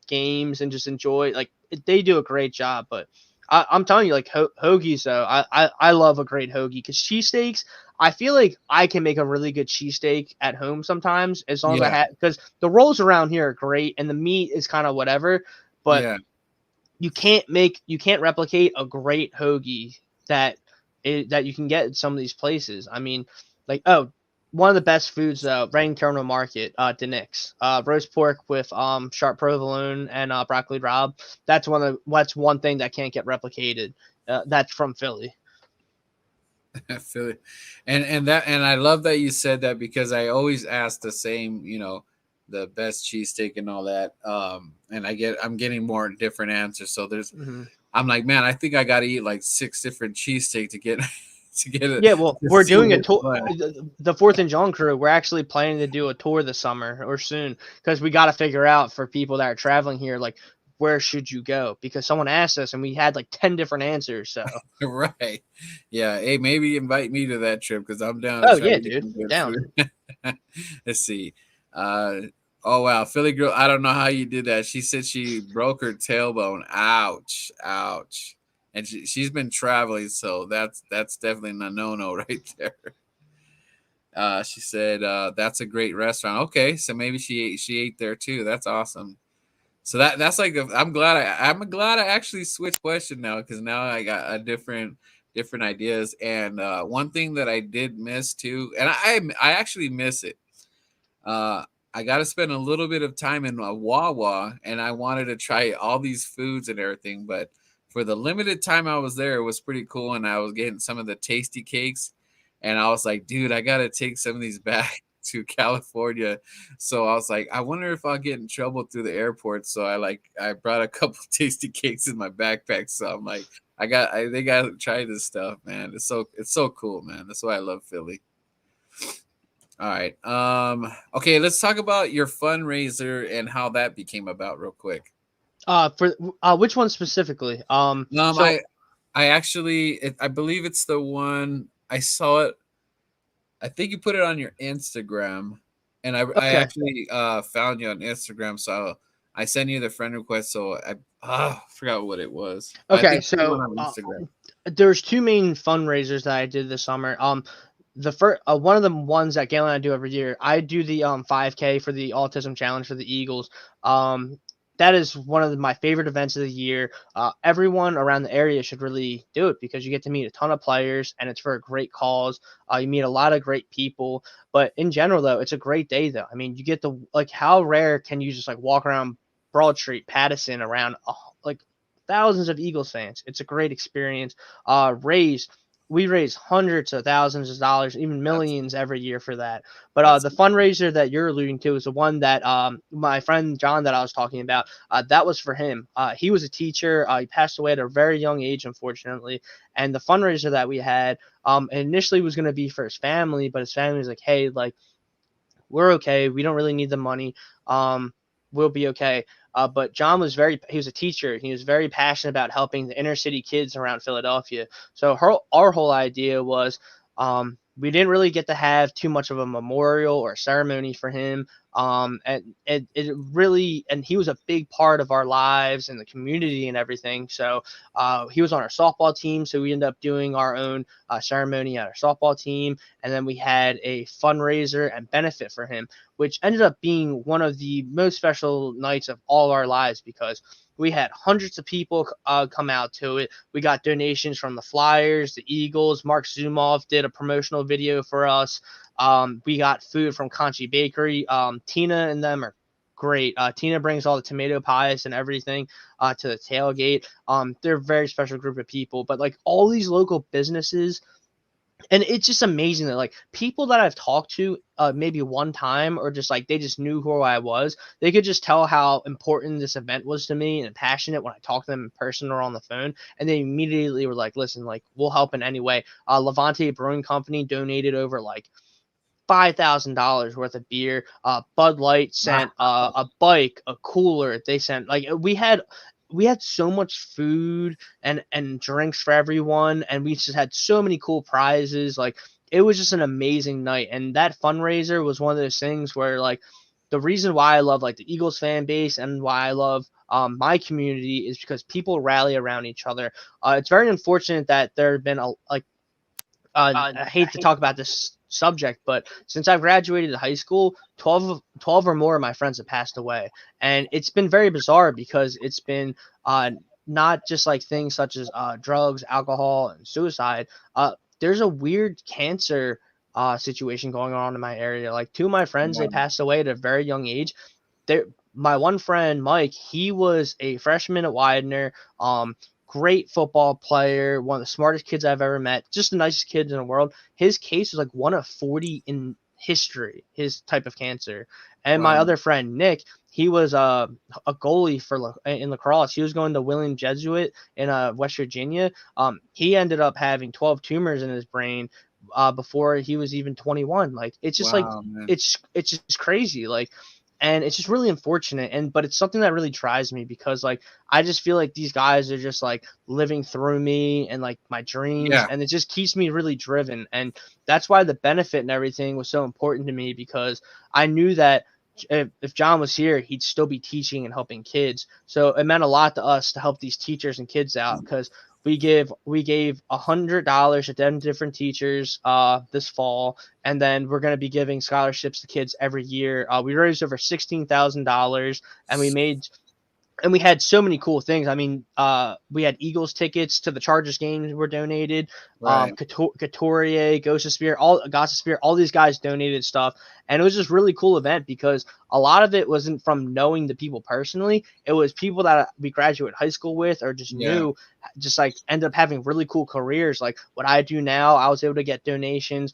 games and just enjoy. Like they do a great job. But I'm telling you, like hoagies though, I love a great hoagie because cheesesteaks. I feel like I can make a really good cheesesteak at home sometimes as long as I Yeah. have because the rolls around here are great and the meat is kind of whatever, but Yeah. you can't replicate a great hoagie that you can get at some of these places. I mean, like one of the best foods though, Reading Terminal Market, Denix, roast pork with sharp provolone and broccoli rabe. That's one thing that can't get replicated. That's from Philly. I feel it. And I love that you said that because I always ask the same, the best cheesesteak and all that. And I'm getting more different answers. So Mhm. I'm like, man, I think I gotta eat like 6 different cheesesteak to get to get it Yeah, well, to we're see doing a which tour. one. The Fourth and John crew. We're actually planning to do a tour this summer or soon because we got to figure out for people that are traveling here, like where should you go? Because someone asked us and we had like 10 different answers. So, Right. Yeah. Hey, maybe invite me to that trip because I'm down to oh try yeah, to get dude, some good down. food. Let's see. Uh oh wow, Philly girl. I don't know how you did that. She said she broke her tailbone. Ouch. Ouch. And she's been traveling, so that's definitely a no-no right there. She said that's a great restaurant. Okay, so maybe she ate there too. That's awesome. So that's like I'm glad I actually switched question now because now I got a different ideas. And one thing that I did miss too, and I actually miss it. I got to spend a little bit of time in a Wawa, and I wanted to try all these foods and everything. But for the limited time I was there, it was pretty cool, and I was getting some of the tasty cakes, and I was like, dude, I got to take some of these back to California. So I was like, I wonder if I'll get in trouble through the airport. So I brought a couple tasty cakes in my backpack. So I'm like, they got to try this stuff, man. It's so cool, man. That's why I love Philly. All right. Okay, let's talk about your fundraiser and how that became about real quick. For which one specifically? So I actually I believe it's the one I saw it. I think you put it on your Instagram, and I okay, actually found you on Instagram, so I sent you the friend request. So I forgot what it was. I okay. think you went So on Instagram. there's two main fundraisers that I did this summer. The first one of the ones that Gail and I do every year. I do the 5K for the Autism Challenge for the Eagles. That is one of my favorite events of the year. Everyone around the area should really do it because you get to meet a ton of players and it's for a great cause. You meet a lot of great people, but in general though, it's a great day though. I mean, you get to like how rare can you just like walk around Broad Street, Pattison, around like thousands of Eagles fans. It's a great experience. We raise hundreds of thousands of dollars, even That's millions every year for that. But that's the fundraiser that you're alluding to is the one that my friend John that I was talking about. That was for him. He was a teacher. He passed away at a very young age, unfortunately. And the fundraiser that we had initially was going to be for his family, but his family was like, "Hey, like we're okay. We don't really need the money. We'll be okay." But John he was a teacher. He was very passionate about helping the inner city kids around Philadelphia. So our whole idea was we didn't really get to have too much of a memorial or ceremony for him. And it really, and he was a big part of our lives and the community and everything. So he was on our softball team. So we ended up doing our own ceremony at our softball team. And then we had a fundraiser and benefit for him, which ended up being one of the most special nights of all our lives because we had hundreds of people come out to it. We got donations from the Flyers, the Eagles. Mark Zumov did a promotional video for us. We got food from Conchi Bakery. Tina and them are great. Tina brings all the tomato pies and everything to the tailgate. They're a very special group of people. But like all these local businesses, and it's just amazing that like people that I've talked to maybe one time or just like they just knew who I was, they could just tell how important this event was to me and passionate when I talked to them in person or on the phone, and they immediately were like, listen, like we'll help in any way. Levante Brewing Company donated over like $5,000 worth of beer. Bud Light sent a bike, a cooler. They sent like we had so much food and drinks for everyone, and we just had so many cool prizes. Like it was just an amazing night, and that fundraiser was one of those things where like the reason why I love like the Eagles fan base and why I love my community is because people rally around each other. It's very unfortunate that there have been I hate to talk about this subject, but since I've graduated high school, 12 or more of my friends have passed away. And it's been very bizarre because it's been not just like things such as drugs, alcohol, and suicide. There's a weird cancer situation going on in my area. Like two of my friends, they passed away at a very young age. My one friend, Mike, he was a freshman at Widener. Great football player, one of the smartest kids I've ever met, just the nicest kids in the world. His case was like one of 40 in history, his type of cancer. And my other friend, Nick, he was a goalie in lacrosse. He was going to William Jesuit in West Virginia. He ended up having 12 tumors in his brain before he was even 21. Like it's just like man. it's just crazy. Like and it's just really unfortunate, but it's something that really drives me because like I just feel like these guys are just like living through me and like my dreams, and it just keeps me really driven. And that's why the benefit and everything was so important to me, because I knew that if John was here, he'd still be teaching and helping kids. So it meant a lot to us to help these teachers and kids out, because we gave $100 to 10 different teachers this fall, and then we're going to be giving scholarships to kids every year. We raised over $16,000, and we made and we had so many cool things. I mean, we had Eagles tickets to the Chargers games were donated. Right. Couturier, Ghost of Spirit, all these guys donated stuff, and it was just really cool event because a lot of it wasn't from knowing the people personally. It was people that we graduated high school with or just Yeah. knew, just like ended up having really cool careers. Like what I do now, I was able to get donations.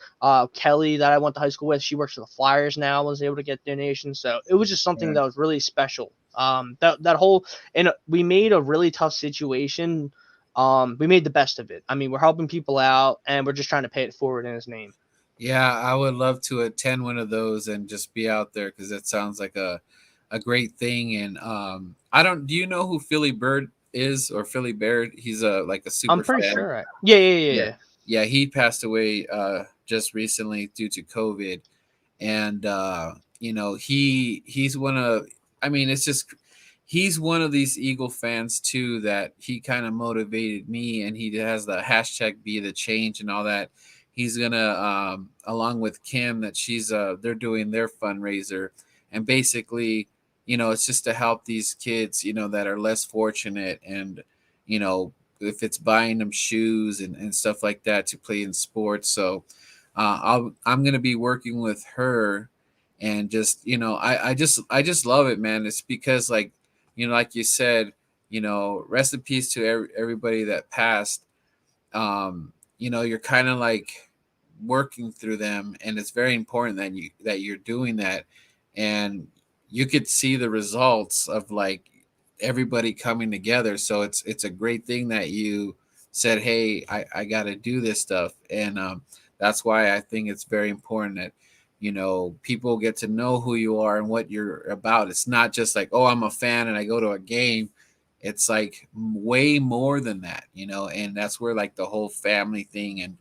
Kelly that I went to high school with, she works for the Flyers now, was able to get donations. So it was just something Yeah. that was really special. That whole, and we made a really tough situation. We made the best of it. I mean, we're helping people out, and we're just trying to pay it forward in his name. Yeah, I would love to attend one of those and just be out there because that sounds like a great thing. And I don't. Do you know who Philly Bird is or Philly Bear? He's a like a I'm super pretty fan. sure. Yeah, yeah, yeah, Yeah, yeah. yeah. He passed away just recently due to COVID, and he's one of. I mean, it's just he's one of these Eagle fans too that he kind of motivated me, and he has the hashtag Be the Change and all that. He's gonna along with Kim that she's they're doing their fundraiser, and basically it's just to help these kids that are less fortunate, and if it's buying them shoes and stuff like that to play in sports. So I'm gonna be working with her, and just I just love it, man. It's because like you said, rest in peace to everybody that passed. You're kind of like working through them, and it's very important that you're doing that, and you could see the results of like everybody coming together. So it's a great thing that you said, hey, I got to do this stuff, and that's why I think it's very important that people get to know who you are and what you're about. It's not just like, oh, I'm a fan and I go to a game. It's like way more than that, and that's where like the whole family thing and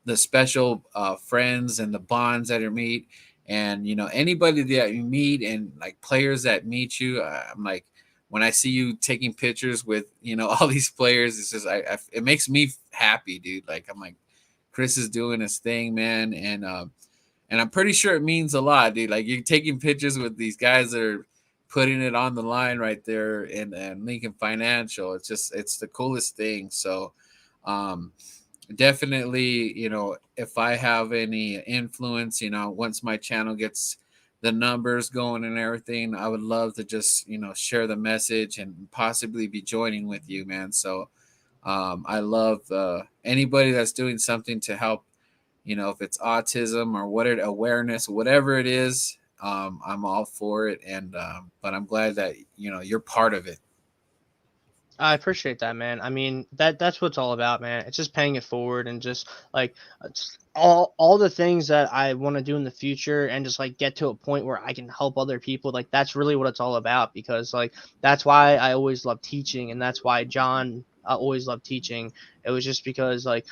the special friends and the bonds that you meet, and anybody that you meet, and like players that meet you. I'm like, when I see you taking pictures with all these players, it's just it makes me happy, dude. Like I'm like, Chris is doing his thing, man, and I'm pretty sure it means a lot, dude. Like you're taking pictures with these guys that are putting it on the line right there in Lincoln Financial. It's the coolest thing. So um definitely, if I have any influence, once my channel gets the numbers going and everything, I would love to just, share the message and possibly be joining with you, man. So I love anybody that's doing something to help, if it's autism or awareness, whatever it is. I'm all for it, and but I'm glad that you're part of it. I appreciate that, man. I mean, that's what it's all about, man. It's just paying it forward and just like just all the things that I want to do in the future and just like get to a point where I can help other people. Like that's really what it's all about because like that's why I always love teaching and that's why John always loved teaching. It was just because like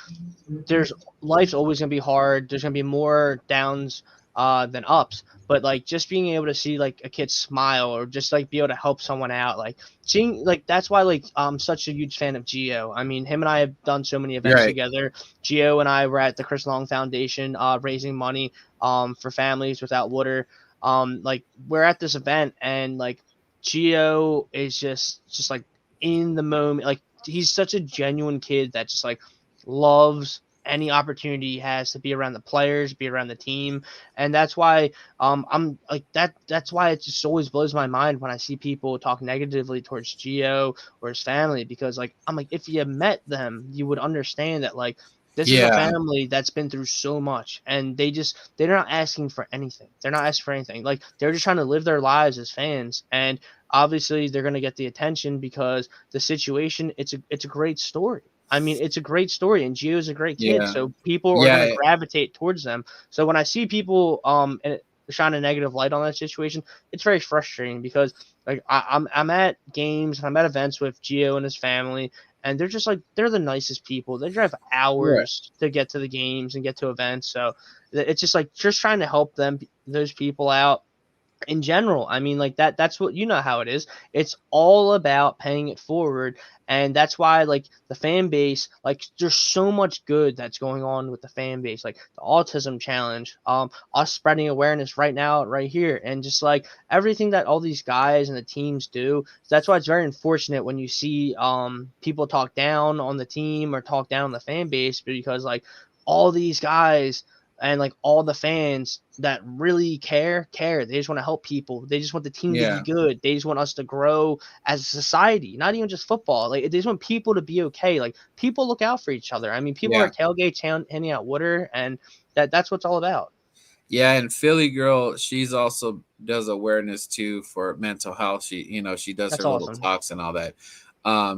there's life's always gonna be hard. There's gonna be more downs than ups. But like just being able to see like a kid smile or just like be able to help someone out, like seeing like that's why like I'm such a huge fan of Gio. I mean, him and I have done so many events Right. together. Gio and I were at the Chris Long Foundation raising money for families without water. Like we're at this event and like Gio is just like in the moment. Like he's such a genuine kid that just like loves any opportunity he has to be around the players, be around the team, and that's why I'm like that. That's why it just always blows my mind when I see people talk negatively towards Gio or his family because like I'm like if you met them, you would understand that like this is a Yeah. family that's been through so much, and they're not asking for anything. They're not asking for anything. Like they're just trying to live their lives as fans, and obviously they're gonna get the attention because the situation. It's a great story. I mean, it's a great story, and Gio's a great kid, Yeah. so people are gonna Yeah. gravitate towards them. So when I see people shine a negative light on that situation, it's very frustrating because like I'm at games, I'm at events with Gio and his family, and they're just like they're the nicest people. They drive Yeah. hours to get to the games and get to events, so it's just like just trying to help those people out in general. I mean, like that's what, how it is. It's all about paying it forward. And that's why, like, the fan base, like, there's so much good that's going on with the fan base, like the autism challenge, us spreading awareness right now, right here, and just like everything that all these guys and the teams do. That's why it's very unfortunate when you see people talk down on the team or talk down on the fan base, because like all these guys and like all the fans that really care. They just want to help people. They just want the team to be Yeah, good. They just want us to grow as a society, not even just football. Like, they just want people to be okay. Like, people look out for each other. I mean, people yeah, are tailgates, handing out water, and that's what it's all about. yeah. And Philly girl, she's also does awareness too for mental health. She does That's her little awesome. talks and all that.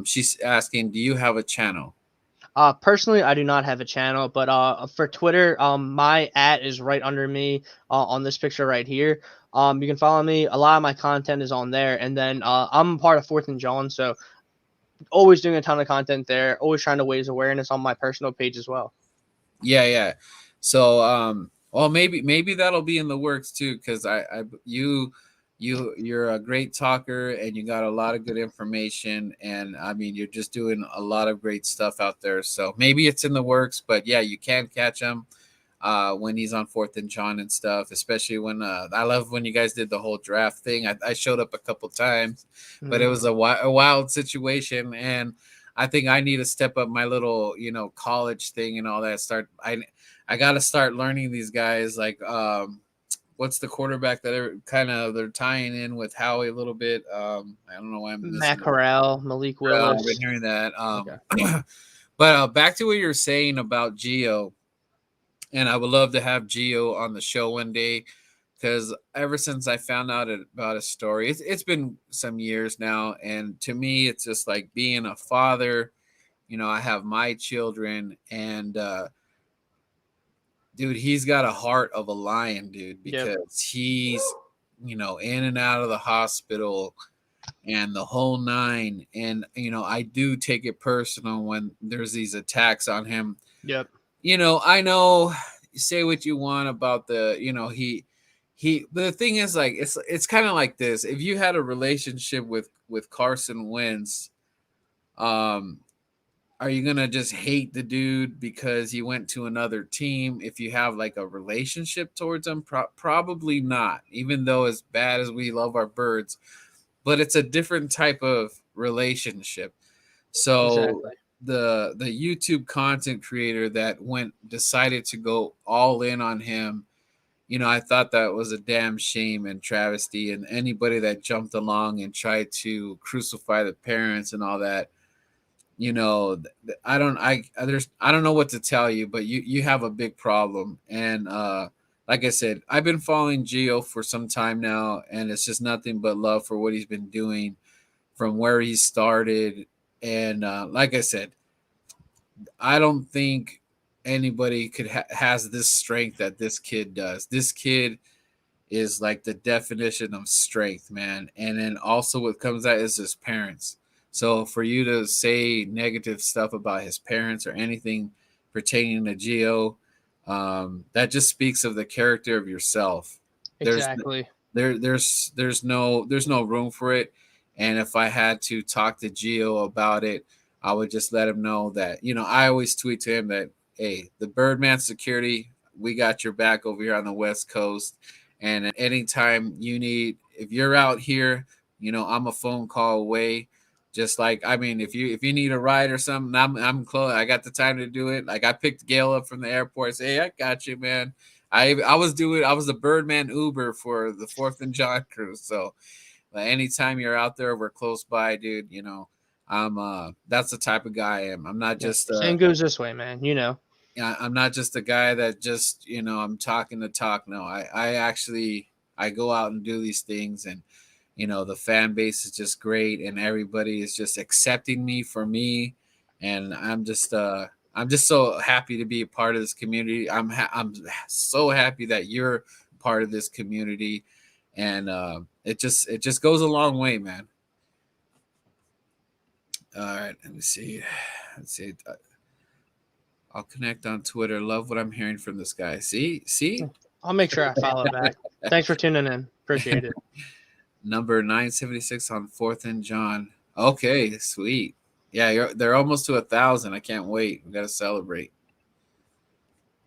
She's asking, do you have a channel? Personally, I do not have a channel, but for Twitter, my @ is right under me on this picture right here. You can follow me. A lot of my content is on there, and then I'm part of Fourth and John, so always doing a ton of content there. Always trying to raise awareness on my personal page as well. Yeah, yeah. So, well, maybe that'll be in the works too, because you're a great talker and you got a lot of good information, and I mean, you're just doing a lot of great stuff out there. So maybe it's in the works, but yeah, you can catch him when he's on Fourth and John and stuff. Especially when I love when you guys did the whole draft thing. I showed up a couple times, but it Mhm. was a wild situation, and I think I need to step up my little, college thing and all that. I got to start learning these guys. Like, what's the quarterback that they're tying in with Howie a little bit? I don't know why I'm Matt missing. Corral, Malik I've been Willis. hearing that. Okay. But back to what you're saying about Geo, and I would love to have Geo on the show one day, because ever since I found out about his story, it's been some years now, and to me, it's just like being a father. I have my children, and dude, he's got a heart of a lion, dude, Yep. because he's in and out of the hospital and the whole nine. And I do take it personal when there's these attacks on him. Yep. I know, say what you want about but the thing is, like, it's kind of like this. If you had a relationship with Carson Wentz, um are you gonna just hate the dude because he went to another team? If you have like a relationship towards him, probably not, even though as bad as we love our birds, but it's a different type of relationship. So Exactly. the YouTube content creator that decided to go all in on him, I thought that was a damn shame and travesty. And anybody that jumped along and tried to crucify the parents and all that, I don't know what to tell you, but you have a big problem. And like I said, I've been following Gio for some time now, and it's just nothing but love for what he's been doing from where he started. And like I said, I don't think anybody has this strength that this kid does. This kid is like the definition of strength, man. And then also what comes out is his parents. So for you to say negative stuff about his parents or anything pertaining to Geo, that just speaks of the character of yourself. There's Exactly. there's no room for it. And if I had to talk to Geo about it, I would just let him know that, I always tweet to him that, hey, the Birdman security, we got your back over here on the West Coast. And anytime if you're out here, I'm a phone call away. Just like, I mean, if you need a ride or something, I'm close. I got the time to do it. Like, I picked Gail up from the airport. Say, hey, I got you, man. I was the Birdman Uber for the Fourth and John cruise. So anytime you're out there, we're close by, dude. I'm that's the type of guy I am. I'm not Yeah. just Same goes this way, man. I'm not just a guy that just, I'm talking to talk. No, I actually, I go out and do these things, and, the fan base is just great, and everybody is just accepting me for me. And I'm just so happy to be a part of this community. I'm so happy that you're part of this community. And it just goes a long way, man. All right, let me see. Let's see. I'll connect on Twitter. Love what I'm hearing from this guy. See? I'll make sure I follow back. Thanks for tuning in. Appreciate it. Number 976 on 4th and John. Okay, sweet. Yeah, they're almost to 1,000. I can't wait. We got to celebrate.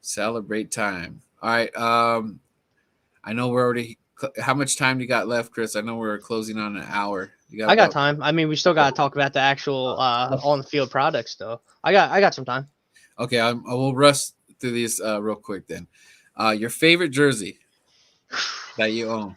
Celebrate time. All right. I know we're already. How much time you got left, Chris? I know we're closing on an hour. I got time. I mean, we still got to talk about the actual on the field products, though. I got some time. Okay, I will rush through these real quick then. Your favorite jersey that you own?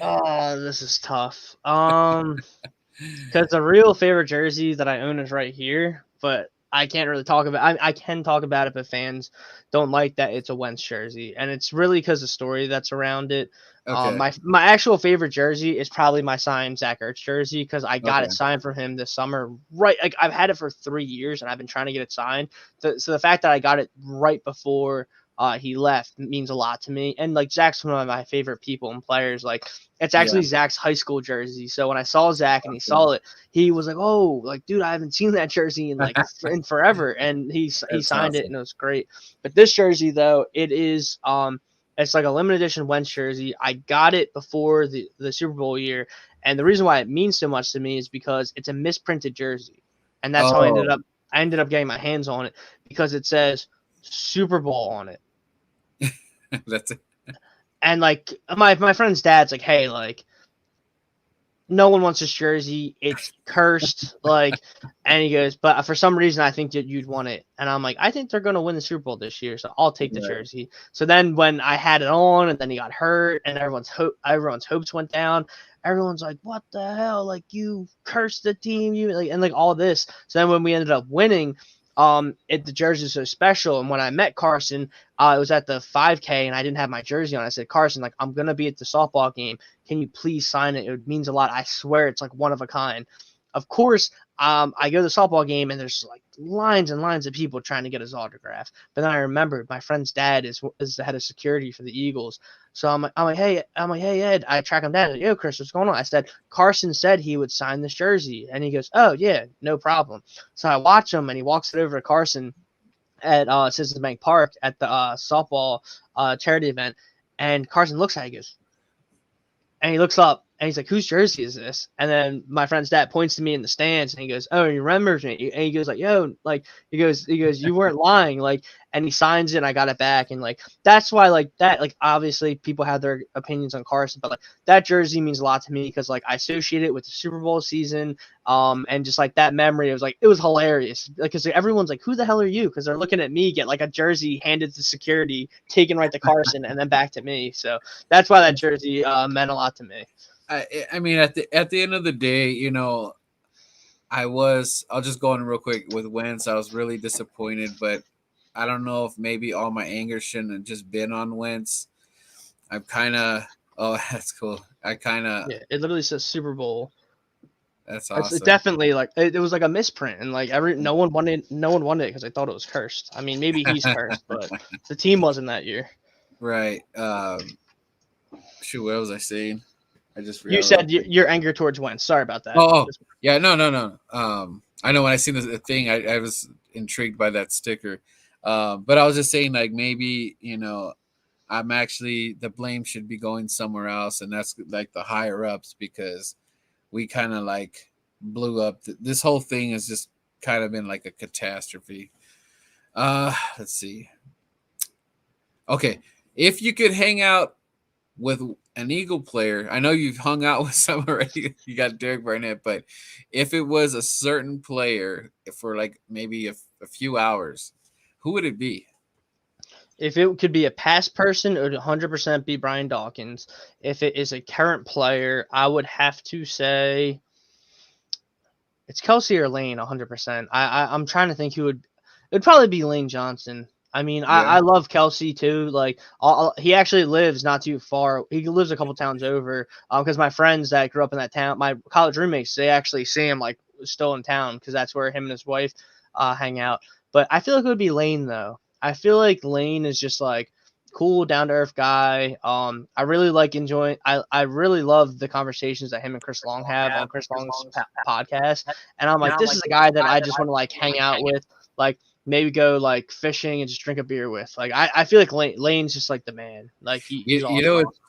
Oh, this is tough. Because the real favorite jersey that I own is right here, but I can't really talk about. I can talk about it, but fans don't like that it's a Wentz jersey, and it's really because the story that's around it. Okay. My actual favorite jersey is probably my signed Zach Ertz jersey because I got Okay. it signed for him this summer. Right, like I've had it for 3 years and I've been trying to get it signed. So the fact that I got it right before he left means a lot to me. And like Zach's one of my favorite people and players. Like it's actually Zach's high school jersey. So when I saw Zach and he saw it, he was like, "Oh, like dude, I haven't seen that jersey in in forever." And he signed it and it was great. But this jersey though, it is it's like a limited edition Wentz jersey. I got it before the Super Bowl year, and the reason why it means so much to me is because it's a misprinted jersey, and that's how I ended up getting my hands on it because it says Super Bowl on it. That's it. And like my friend's dad's like, "Hey, like no one wants this jersey. It's cursed." Like, and he goes, "But for some reason, I think that you'd want it." And I'm like, "I think they're going to win the Super Bowl this year, so I'll take the jersey." So then when I had it on, and then he got hurt, and everyone's hopes went down. Everyone's like, "What the hell? Like you cursed the team, you like," and like all this. So then when we ended up winning, the jersey is so special. And when I met Carson, it was at the 5K and I didn't have my jersey on. I said, "Carson, like I'm gonna be at the softball game. Can you please sign it? It means a lot. I swear it's like one of a kind." Of course, I go to the softball game and there's like lines and lines of people trying to get his autograph. But then I remembered my friend's dad is the head of security for the Eagles. So I'm like, "Hey, Ed." I track him down. Like, "Yo, Chris, what's going on?" I said, "Carson said he would sign this jersey," and he goes, "Oh yeah, no problem." So I watch him and he walks it over to Carson at Citizens Bank Park at the softball charity event, and Carson looks at it, he goes, and he looks up and he's like, "Whose jersey is this?" And then my friend's dad points to me in the stands and he goes, "Oh, he remembers me." And he goes like, "Yo," like he goes, "You weren't lying." Like, and he signs it and I got it back. And like, that's why like that, like obviously people have their opinions on Carson, but like that jersey means a lot to me because like I associate it with the Super Bowl season. And just like that memory, it was hilarious. Like, cause everyone's like, "Who the hell are you?" Cause they're looking at me, get like a jersey handed to security, taken right to Carson and then back to me. So that's why that jersey meant a lot to me. I mean, at the end of the day, you know, I'll just go on real quick with Wentz. I was really disappointed, but I don't know if maybe all my anger shouldn't have just been on Wentz. I'm kind of, that's cool. Yeah, it literally says Super Bowl. That's awesome. It's definitely like it was like a misprint, and like no one wanted it because they thought it was cursed. I mean, maybe he's cursed, but the team wasn't that year. Right. Shoot, what was I saying? I just forgot. You said your anger towards Wentz. Sorry about that. Oh, yeah, no. I know when I seen the thing, I was intrigued by that sticker. But I was just saying, like, maybe, you know, I'm actually, the blame should be going somewhere else, and that's like the higher ups, because we kind of like blew up. This whole thing has just kind of been like a catastrophe. Let's see. Okay, if you could hang out with an Eagle player, I know you've hung out with some already. You got Derek Barnett, but if it was a certain player for like maybe a few hours, who would it be? If it could be a past person, it would 100% be Brian Dawkins. If it is a current player, I would have to say it's Kelsey or Lane, 100%. I'm trying to think who would. It'd probably be Lane Johnson. I mean, yeah. I love Kelsey too. Like, he actually lives not too far. He lives a couple towns over. Because my friends that grew up in that town, my college roommates, they actually see him like still in town because that's where him and his wife hang out. But I feel like it would be Lane though. I feel like Lane is just like cool, down to earth guy. I really like enjoying. I really love the conversations that him and Chris Long have on Chris Long's podcast. And I'm like, this is a guy that I just want to like hang out with. Like, maybe go like fishing and just drink a beer with. Like I feel like Lane's just like the man. Like he's awesome.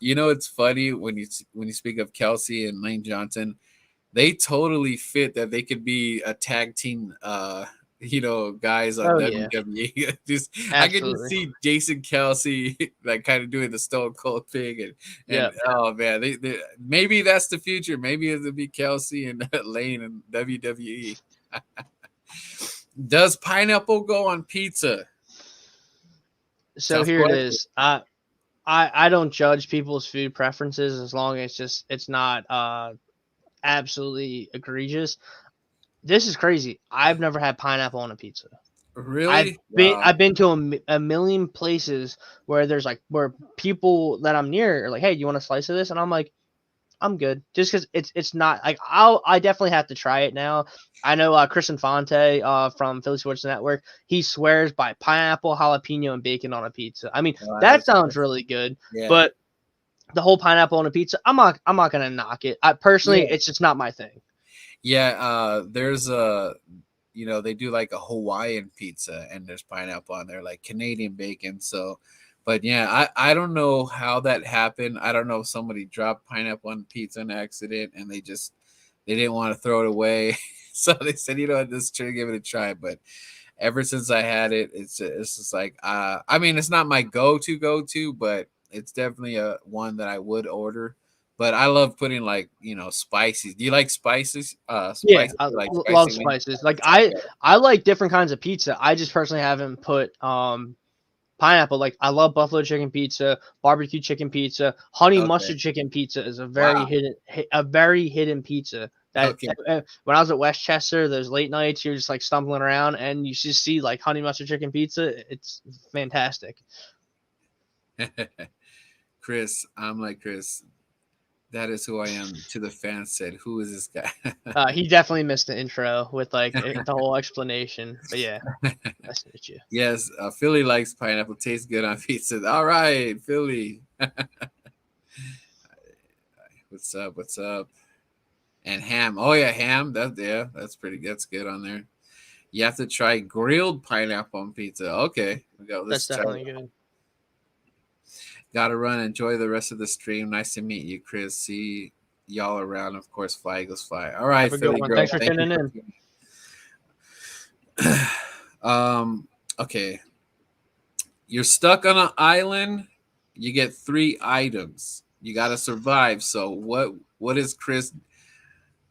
You know it's funny when you speak of Kelsey and Lane Johnson, they totally fit that they could be a tag team guys on Oh yeah, WWE. Just I can just absolutely. see Jason Kelsey like kind of doing the Stone Cold thing and Yeah. oh man, they maybe that's the future. Maybe it'll be Kelsey and Lane and WWE. Does pineapple go on pizza? So Tough here it question. is. I don't judge people's food preferences as long as it's not absolutely egregious. This is crazy. I've never had pineapple on a pizza. Really? Wow. I've been to a million places where there's like where people that I'm near are like, hey, do you want a slice of this? And I'm like, I'm good, just because it's not like I definitely have to try it now. I know Chris Infante from Philly Sports Network. He swears by pineapple, jalapeno, and bacon on a pizza. I mean, that sounds really good, Yeah. but the whole pineapple on a pizza, I'm not gonna knock it. I personally, Yeah. it's just not my thing. Yeah, there's they do like a Hawaiian pizza and there's pineapple on there, like Canadian bacon. So, but yeah, I don't know how that happened. I don't know if somebody dropped pineapple on pizza on accident and they didn't want to throw it away. So they said, just try to give it a try. But ever since I had it, it's just like I mean, it's not my go-to, but it's definitely a one that I would order. But I love putting like spices. Do you like spices? Yeah, Spices I like love spicy wings? spices. Like I like different kinds of pizza. I just personally haven't put pineapple. Like I love buffalo chicken pizza, barbecue chicken pizza, honey Okay. mustard chicken pizza is a very Wow. hidden pizza. That Okay. when I was at Westchester, those late nights you're just like stumbling around and you just see like honey mustard chicken pizza. It's fantastic. Chris, I'm like Chris. That is who I am. To the fans said, "Who is this guy?" He definitely missed the intro with like the whole explanation. But yeah, nice to meet you. Yes, Philly likes pineapple. Tastes good on pizza. All right, Philly. What's up? What's up? And ham. Oh yeah, ham. That's pretty. That's good on there. You have to try grilled pineapple on pizza. Okay, we go. That's Let's try. definitely good. Gotta run. Enjoy the rest of the stream. Nice to meet you, Chris. See y'all around. Of course, fly Eagles fly. All right, Have a good Philly one. girl. Thanks for Thank you tuning in. Okay. You're stuck on an island. You get 3 items. You gotta survive. So what is Chris?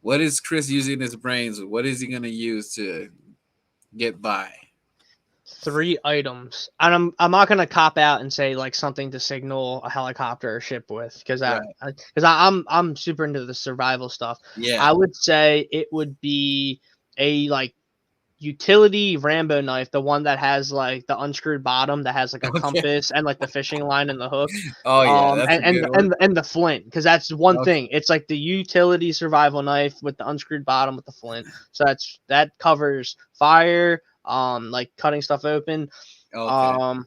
What is Chris using his brains? What is he gonna use to get by? 3 items, and I'm not gonna cop out and say like something to signal a helicopter or ship with, because Right. I'm super into the survival stuff. Yeah. I would say it would be a like utility Rambo knife, the one that has like the unscrewed bottom that has like a Okay. compass and like the fishing line and the hook. Oh yeah, that's a And good one. and the flint, because that's one Okay. thing. It's like the utility survival knife with the unscrewed bottom with the flint. So that covers fire, like cutting stuff open. Okay.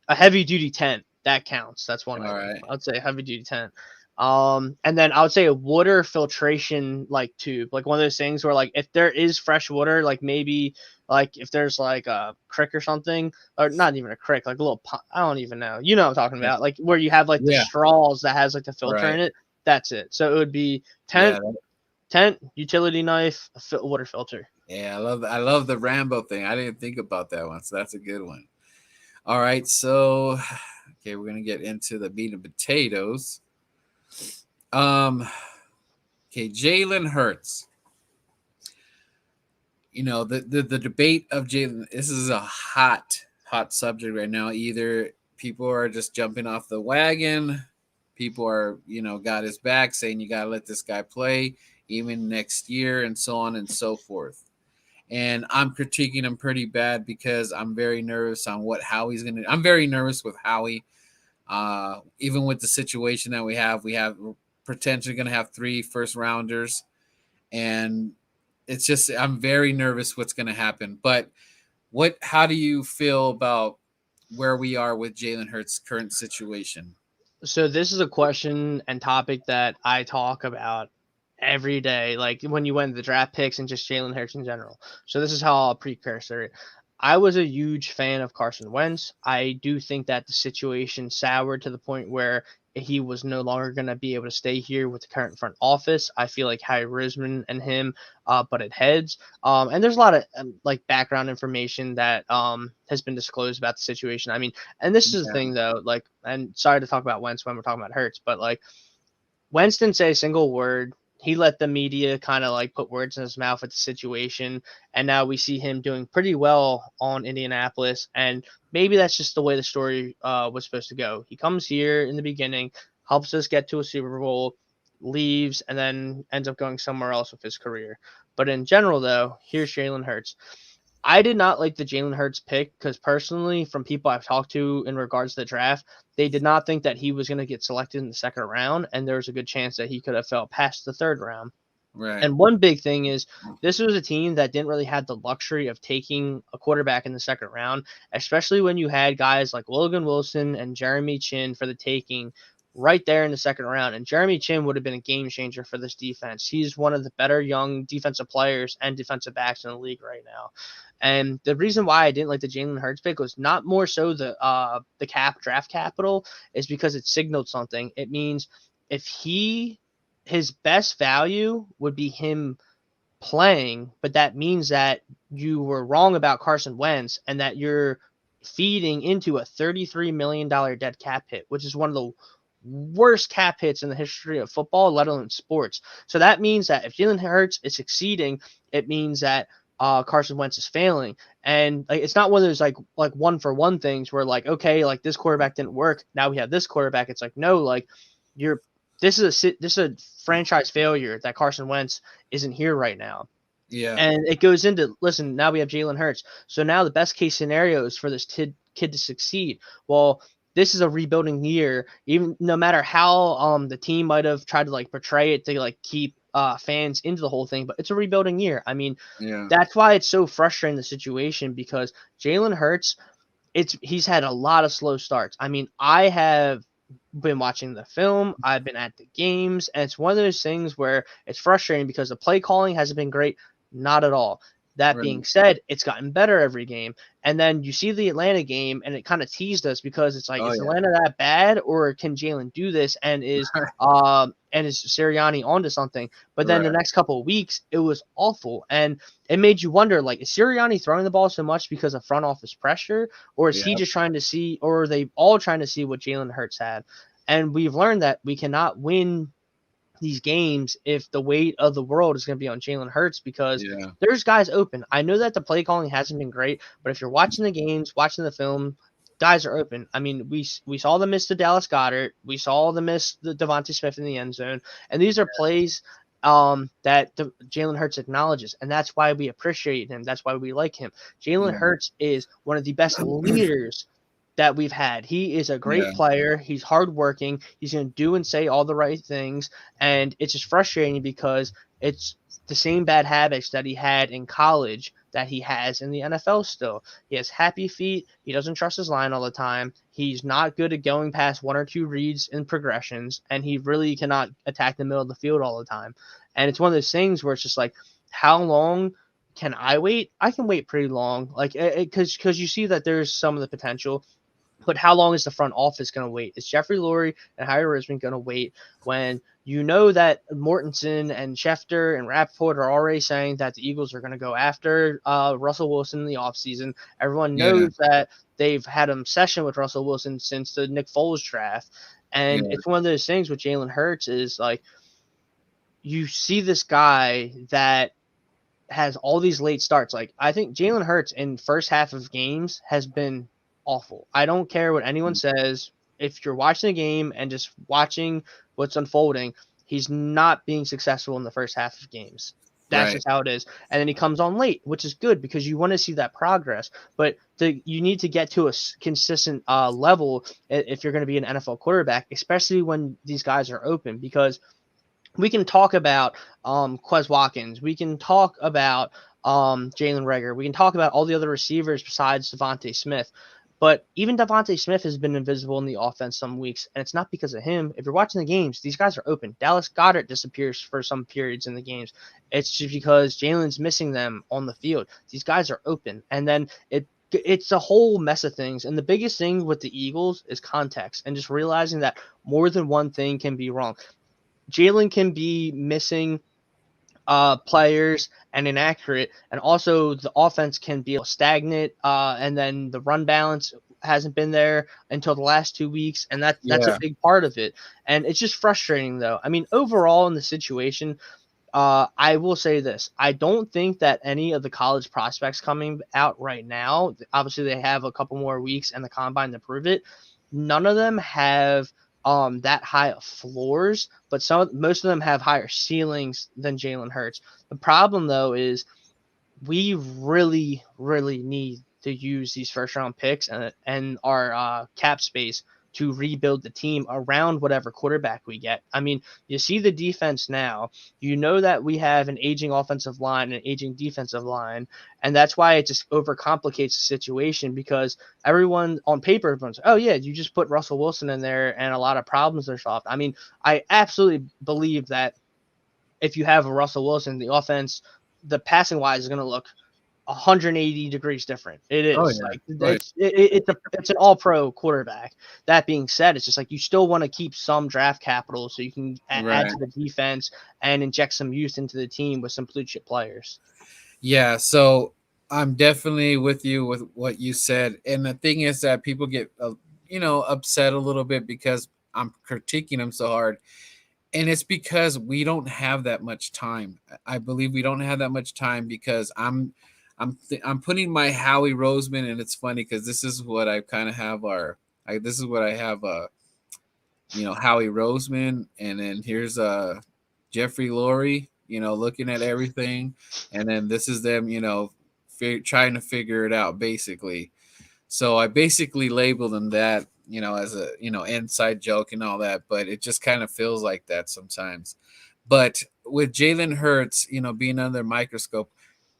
A heavy duty tent that counts. That's one All item. right. I'd say heavy duty tent. And then I would say a water filtration like tube, like one of those things where like if there is fresh water, like maybe like if there's like a creek or something, or not even a creek, like a little pond, I don't even know. You know what I'm talking about, like where you have like the Yeah. straws that has like the filter Right. in it. That's it. So it would be Yeah. tent, utility knife, water filter. Yeah. I love the Rambo thing. I didn't think about that one, so that's a good one. All right. So, okay, we're gonna get into the meat and potatoes. Okay, Jalen Hurts. The debate of Jalen. This is a hot subject right now. Either people are just jumping off the wagon, people are got his back, saying you gotta let this guy play even next year, and so on and so forth. And I'm critiquing him pretty bad because I'm very nervous on what Howie's gonna. I'm very nervous with Howie. Even with the situation that we have potentially going to have 3 first rounders, and it's just I'm very nervous what's going to happen. But how do you feel about where we are with Jalen Hurts' current situation? So this is a question and topic that I talk about every day, like when you went the draft picks and just Jalen Hurts in general. So this is how I'll precursor it. I was a huge fan of Carson Wentz. I do think that the situation soured to the point where he was no longer going to be able to stay here with the current front office. I feel like Harry Roseman and him butted heads. And there's a lot of like background information that has been disclosed about the situation. I mean, and this is the Yeah. thing though, like, and sorry to talk about Wentz when we're talking about Hurts, but like Wentz didn't say a single word. He let the media kind of like put words in his mouth at the situation, and now we see him doing pretty well on Indianapolis. And maybe that's just the way the story was supposed to go. He comes here in the beginning, helps us get to a Super Bowl, leaves, and then ends up going somewhere else with his career. But in general, though, here's Jalen Hurts. I did not like the Jalen Hurts pick because personally, from people I've talked to in regards to the draft, they did not think that he was going to get selected in the second round, and there was a good chance that he could have fell past the third round. Right. And one big thing is this was a team that didn't really have the luxury of taking a quarterback in the second round, especially when you had guys like Logan Wilson and Jeremy Chin for the taking right there in the second round. And Jeremy Chin would have been a game changer for this defense. He's one of the better young defensive players and defensive backs in the league right now. And the reason why I didn't like the Jalen Hurts pick was not more so the draft capital, is because it signaled something. It means if his best value would be him playing, but that means that you were wrong about Carson Wentz and that you're feeding into a $33 million dead cap hit, which is one of the worst cap hits in the history of football, let alone sports. So that means that if Jalen Hurts is succeeding, it means that Carson Wentz is failing. And like, it's not one of those like one for one things where like, okay, like this quarterback didn't work, now we have this quarterback. It's like, no, like this is a franchise failure that Carson Wentz isn't here right now. Yeah. And it goes into, listen, now we have Jalen Hurts. So now the best case scenario is for this kid to succeed. Well, this is a rebuilding year, even no matter how the team might have tried to like portray it to like keep fans into the whole thing, but it's a rebuilding year. I mean, that's why it's so frustrating, the situation, because Jalen Hurts, he's had a lot of slow starts. I mean, I have been watching the film, I've been at the games, and it's one of those things where it's frustrating because the play calling hasn't been great, not at all. That being said, it's gotten better every game. And then you see the Atlanta game, and it kind of teased us because it's like, is Atlanta that bad, or can Jalen do this? And is Sirianni onto something? But then the next couple of weeks, it was awful, and it made you wonder, like, is Sirianni throwing the ball so much because of front office pressure, or is he just trying to see, or are they all trying to see what Jalen Hurts had? And we've learned that we cannot win these games if the weight of the world is going to be on Jalen Hurts, because there's guys open. I know that the play calling hasn't been great, but if you're watching the games, watching the film, guys are open. I mean, we saw the miss to Dallas Goedert. We saw the miss to Devontae Smith in the end zone. And these are plays that Jalen Hurts acknowledges, and that's why we appreciate him. That's why we like him. Jalen Hurts is one of the best leaders that we've had. He is a great player. He's hardworking. He's going to do and say all the right things. And it's just frustrating because it's the same bad habits that he had in college that he has in the NFL still. He has happy feet. He doesn't trust his line all the time. He's not good at going past one or two reads and progressions, and he really cannot attack the middle of the field all the time. And it's one of those things where it's just like, how long can I wait? I can wait pretty long, like, because you see that there's some of the potential. But how long is the front office going to wait? Is Jeffrey Lurie and Harry Roseman going to wait when you know that Mortensen and Schefter and Rappaport are already saying that the Eagles are going to go after Russell Wilson in the offseason? Everyone knows that they've had an obsession with Russell Wilson since the Nick Foles draft. And it's one of those things with Jalen Hurts is like, you see this guy that has all these late starts. Like, I think Jalen Hurts in first half of games has been awful. I don't care what anyone says. If you're watching the game and just watching what's unfolding, he's not being successful in the first half of games. That's just how it is. And then he comes on late, which is good because you want to see that progress. But you need to get to a consistent level if you're going to be an NFL quarterback, especially when these guys are open, because we can talk about Quez Watkins. We can talk about Jalen Reagor. We can talk about all the other receivers besides Devontae Smith. But even Devontae Smith has been invisible in the offense some weeks, and it's not because of him. If you're watching the games, these guys are open. Dallas Goedert disappears for some periods in the games. It's just because Jalen's missing them on the field. These guys are open, and then it's a whole mess of things. And the biggest thing with the Eagles is context and just realizing that more than one thing can be wrong. Jalen can be missing players and inaccurate, and also the offense can be stagnant, and then the run balance hasn't been there until the last 2 weeks, and that's a Yeah. big part of it. And it's just frustrating, though. I mean, overall in the situation, I will say this: I don't think that any of the college prospects coming out right now, obviously they have a couple more weeks and the combine to prove it. None of them have that high of floors, but most of them have higher ceilings than Jalen Hurts. The problem though is we really, really need to use these first round picks and our cap space to rebuild the team around whatever quarterback we get. I mean, you see the defense now. You know that we have an aging offensive line and an aging defensive line, and that's why it just overcomplicates the situation because everyone on paper goes, oh yeah, you just put Russell Wilson in there and a lot of problems are solved. I mean, I absolutely believe that if you have a Russell Wilson, the offense, the passing wise is going to look 180 degrees different. It Oh is yeah. like Oh, yeah. it's an all pro quarterback. That being said, it's just like you still want to keep some draft capital so you can add Right. to the defense and inject some youth into the team with some blue chip players. Yeah. So I'm definitely with you with what you said. And the thing is that people get, upset a little bit because I'm critiquing them so hard. And it's because we don't have that much time. I believe we don't have that much time because I'm putting my Howie Roseman, and it's funny because this is what I kind of have this is what I have Howie Roseman, and then here's Jeffrey Lurie, looking at everything, and then this is them, trying to figure it out basically. So I basically labeled them that, as a, inside joke and all that, but it just kind of feels like that sometimes. But with Jalen Hurts, being under the microscope,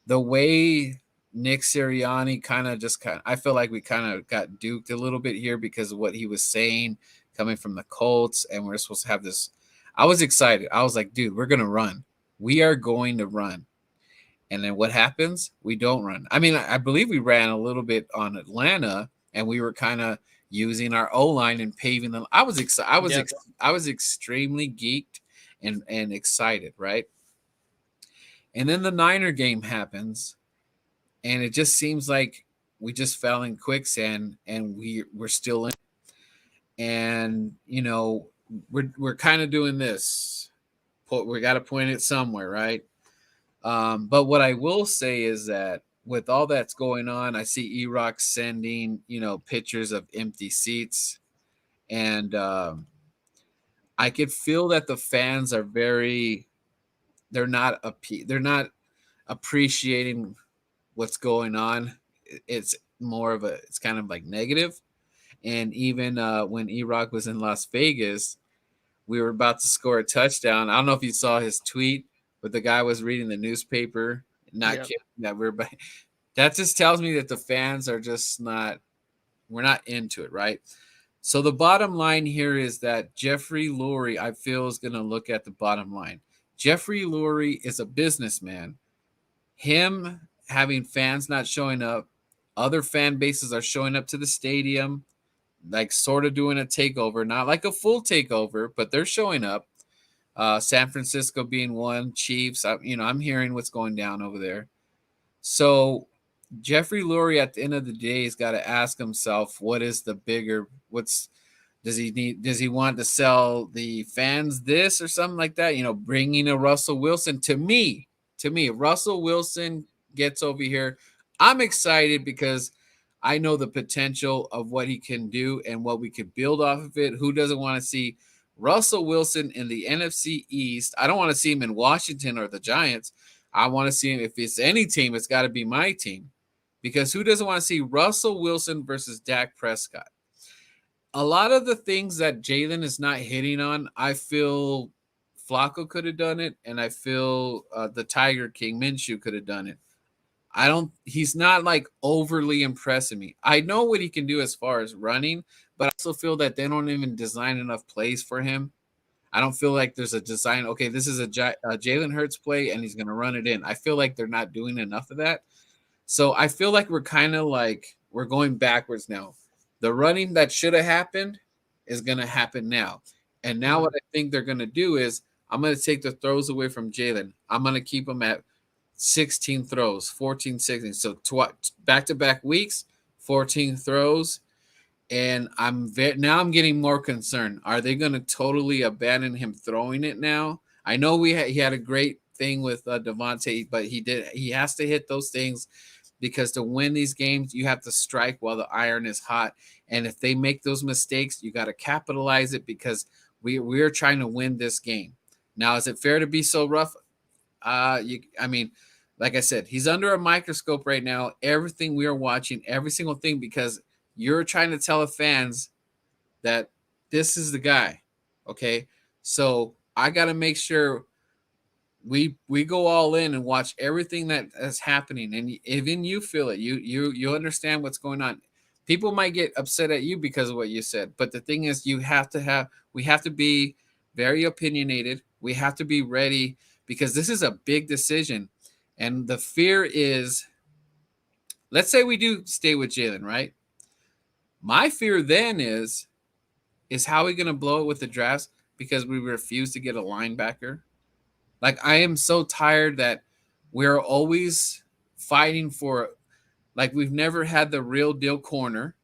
the way Nick Sirianni I feel like we kind of got duped a little bit here because of what he was saying coming from the Colts, and we're supposed to have this. I was excited. I was like, dude, we're going to run. We are going to run. And then what happens? We don't run. I mean, I believe we ran a little bit on Atlanta, and we were kind of using our O line and paving them. I was excited. Yep. I was extremely geeked and excited, right? And then the Niner game happens, and it just seems like we just fell in quicksand, and we're still in. And we're kind of doing this. We got to point it somewhere, right? But what I will say is that with all that's going on, I see E-Rock sending, pictures of empty seats. And I could feel that the fans are they're not appreciating what's going on. It's it's kind of like negative. And even when E-Rock was in Las Vegas, we were about to score a touchdown. I don't know if you saw his tweet, but the guy was reading the newspaper, not Yep. kidding that that just tells me that the fans are just we're not into it, right? So the bottom line here is that Jeffrey Lurie, I feel, is going to look at the bottom line. Jeffrey Lurie is a businessman. Him having fans not showing up, other fan bases are showing up to the stadium, like sort of doing a takeover, not like a full takeover, but they're showing up. San Francisco being one, Chiefs. I'm hearing what's going down over there. So Jeffrey Lurie, at the end of the day, has got to ask himself, what is the bigger? Does he need? Does he want to sell the fans this or something like that? Bringing a Russell Wilson Russell Wilson gets over here. I'm excited because I know the potential of what he can do and what we could build off of it. Who doesn't want to see Russell Wilson in the NFC East? I don't want to see him in Washington or the Giants. I want to see him, if it's any team, it's got to be my team. Because who doesn't want to see Russell Wilson versus Dak Prescott? A lot of the things that Jalen is not hitting on, I feel Flacco could have done it, and I feel the Tiger King Minshew could have done it. he's not like overly impressing me. I know what he can do as far as running, but I also feel that they don't even design enough plays for him. I don't feel like there's a design. Okay, this is a Jalen Hurts play, and he's going to run it in. I feel like they're not doing enough of that. So I feel like we're kind of like we're going backwards now. The running that should have happened is going to happen now. And now what I think they're going to do is I'm going to take the throws away from Jalen. I'm going to keep him at 16 throws, 14, 16. So back-to-back weeks, 14 throws. And now I'm getting more concerned. Are they going to totally abandon him throwing it now? I know he had a great thing with Devontae, but he has to hit those things because to win these games, you have to strike while the iron is hot. And if they make those mistakes, you got to capitalize it because we're trying to win this game. Now, is it fair to be so rough? I mean, like I said, he's under a microscope right now. Everything we are watching, every single thing, because you're trying to tell the fans that this is the guy. Okay. So I got to make sure we go all in and watch everything that is happening. And even you feel it, you understand what's going on. People might get upset at you because of what you said. But the thing is, we have to be very opinionated. We have to be ready because this is a big decision. And the fear is, let's say we do stay with Jalen, right? My fear then is how are we going to blow it with the drafts because we refuse to get a linebacker? Like, I am so tired that we're always fighting for, like, we've never had the real deal corner.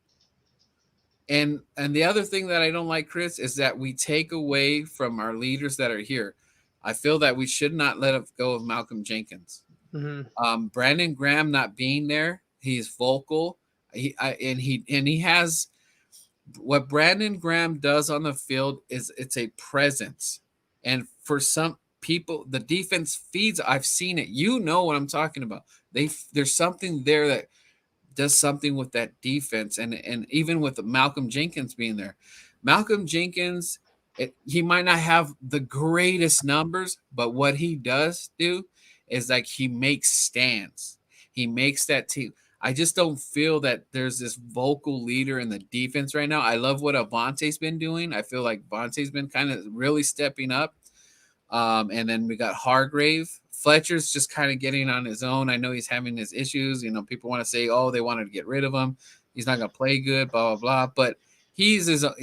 And the other thing that I don't like, Chris, is that we take away from our leaders that are here. I feel that we should not let go of Malcolm Jenkins. Brandon Graham not being there, he's vocal. He has what Brandon Graham does on the field is it's a presence. And for some people, the defense feeds. I've seen it. You know what I'm talking about. There's something there that does something with that defense, and even with Malcolm Jenkins being there. Malcolm Jenkins, he might not have the greatest numbers, but what he does do is like he makes stands. He makes that team. I just don't feel that there's this vocal leader in the defense right now. I love what Avonte's been doing. I feel like Avonte's been kind of really stepping up. And then we got Hargrave. Fletcher's just kind of getting on his own. I know he's having his issues. You know, people want to say, oh, they wanted to get rid of him. He's not going to play good, blah, blah, blah. But he's his own.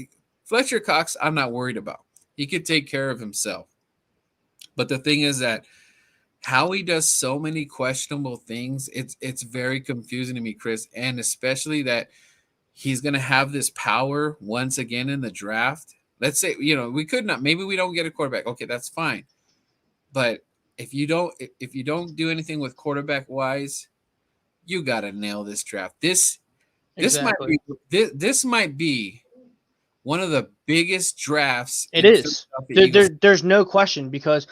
Fletcher Cox, I'm not worried about. He could take care of himself. But the thing is that how he does so many questionable things, it's very confusing to me, Chris. And especially that he's going to have this power once again in the draft. Let's say, you know, we could not, maybe we don't get a quarterback. Okay, that's fine. But if you don't do anything with quarterback wise, you got to nail this draft. This might be one of the biggest drafts. It is. There's no question, because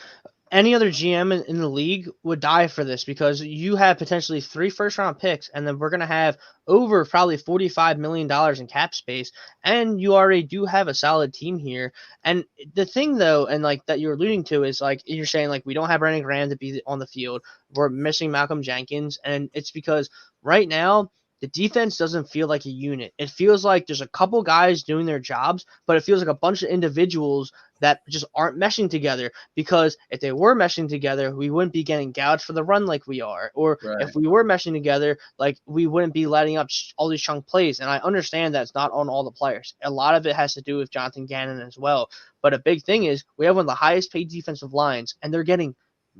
any other GM in the league would die for this, because you have potentially 3 first-round picks, and then we're going to have over probably $45 million in cap space, and you already do have a solid team here. And the thing, though, and like that you're alluding to, is like you're saying, like, we don't have Brandon Graham to be on the field. We're missing Malcolm Jenkins, and it's because right now the defense doesn't feel like a unit. It feels like there's a couple guys doing their jobs, but it feels like a bunch of individuals that just aren't meshing together, because if they were meshing together, we wouldn't be getting gouged for the run like we are. Or if we were meshing together, like, we wouldn't be letting up all these chunk plays. And I understand that it's not on all the players. A lot of it has to do with Jonathan Gannon as well. But a big thing is we have one of the highest paid defensive lines, and they're getting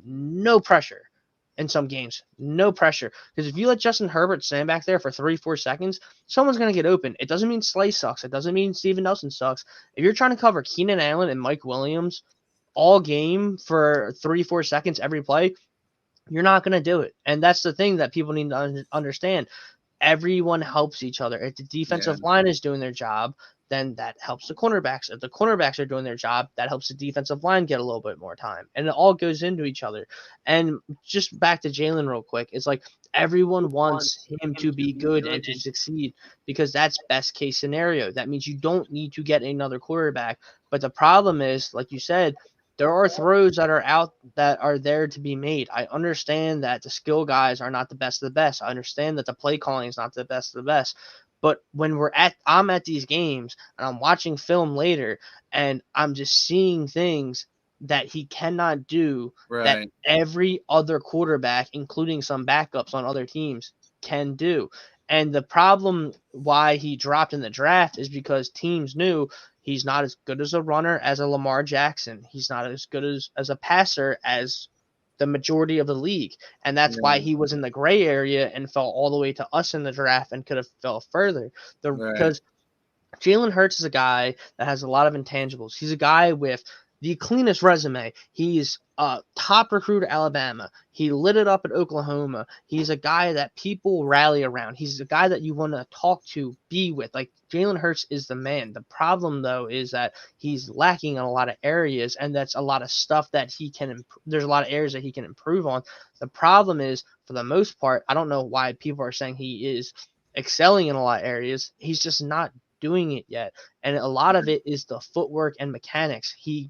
no pressure. In some games, no pressure. Because if you let Justin Herbert stand back there for 3-4 seconds, someone's going to get open. It doesn't mean Slay sucks. It doesn't mean Steven Nelson sucks. If you're trying to cover Keenan Allen and Mike Williams all game for 3-4 seconds every play, you're not going to do it. And that's the thing that people need to understand. Everyone helps each other. If the defensive line is doing their job, then that helps the cornerbacks. If the cornerbacks are doing their job, that helps the defensive line get a little bit more time. And it all goes into each other. And just back to Jalen real quick, it's like everyone wants him to be good and to succeed, because that's best case scenario. That means you don't need to get another quarterback. But the problem is, like you said, there are throws that are out that are there to be made. I understand that the skill guys are not the best of the best. I understand that the play calling is not the best of the best. But when I'm at these games and I'm watching film later and I'm just seeing things that he cannot do that Right. every other quarterback, including some backups on other teams, can do. And the problem why he dropped in the draft is because teams knew he's not as good as a runner as a Lamar Jackson. He's not as good as a passer as the majority of the league. And that's why Right. he was in the gray area and fell all the way to us in the draft and could have fell further. Right. Because Jalen Hurts is a guy that has a lot of intangibles. He's a guy with the cleanest resume. He's a top recruit at Alabama. He lit it up at Oklahoma. He's a guy that people rally around. He's a guy that you want to talk to, be with. Like, Jalen Hurts is the man. The problem, though, is that he's lacking in a lot of areas, and that's a lot of stuff that he can there's a lot of areas that he can improve on. The problem is, for the most part, I don't know why people are saying he is excelling in a lot of areas. He's just not doing it yet. And a lot of it is the footwork and mechanics. He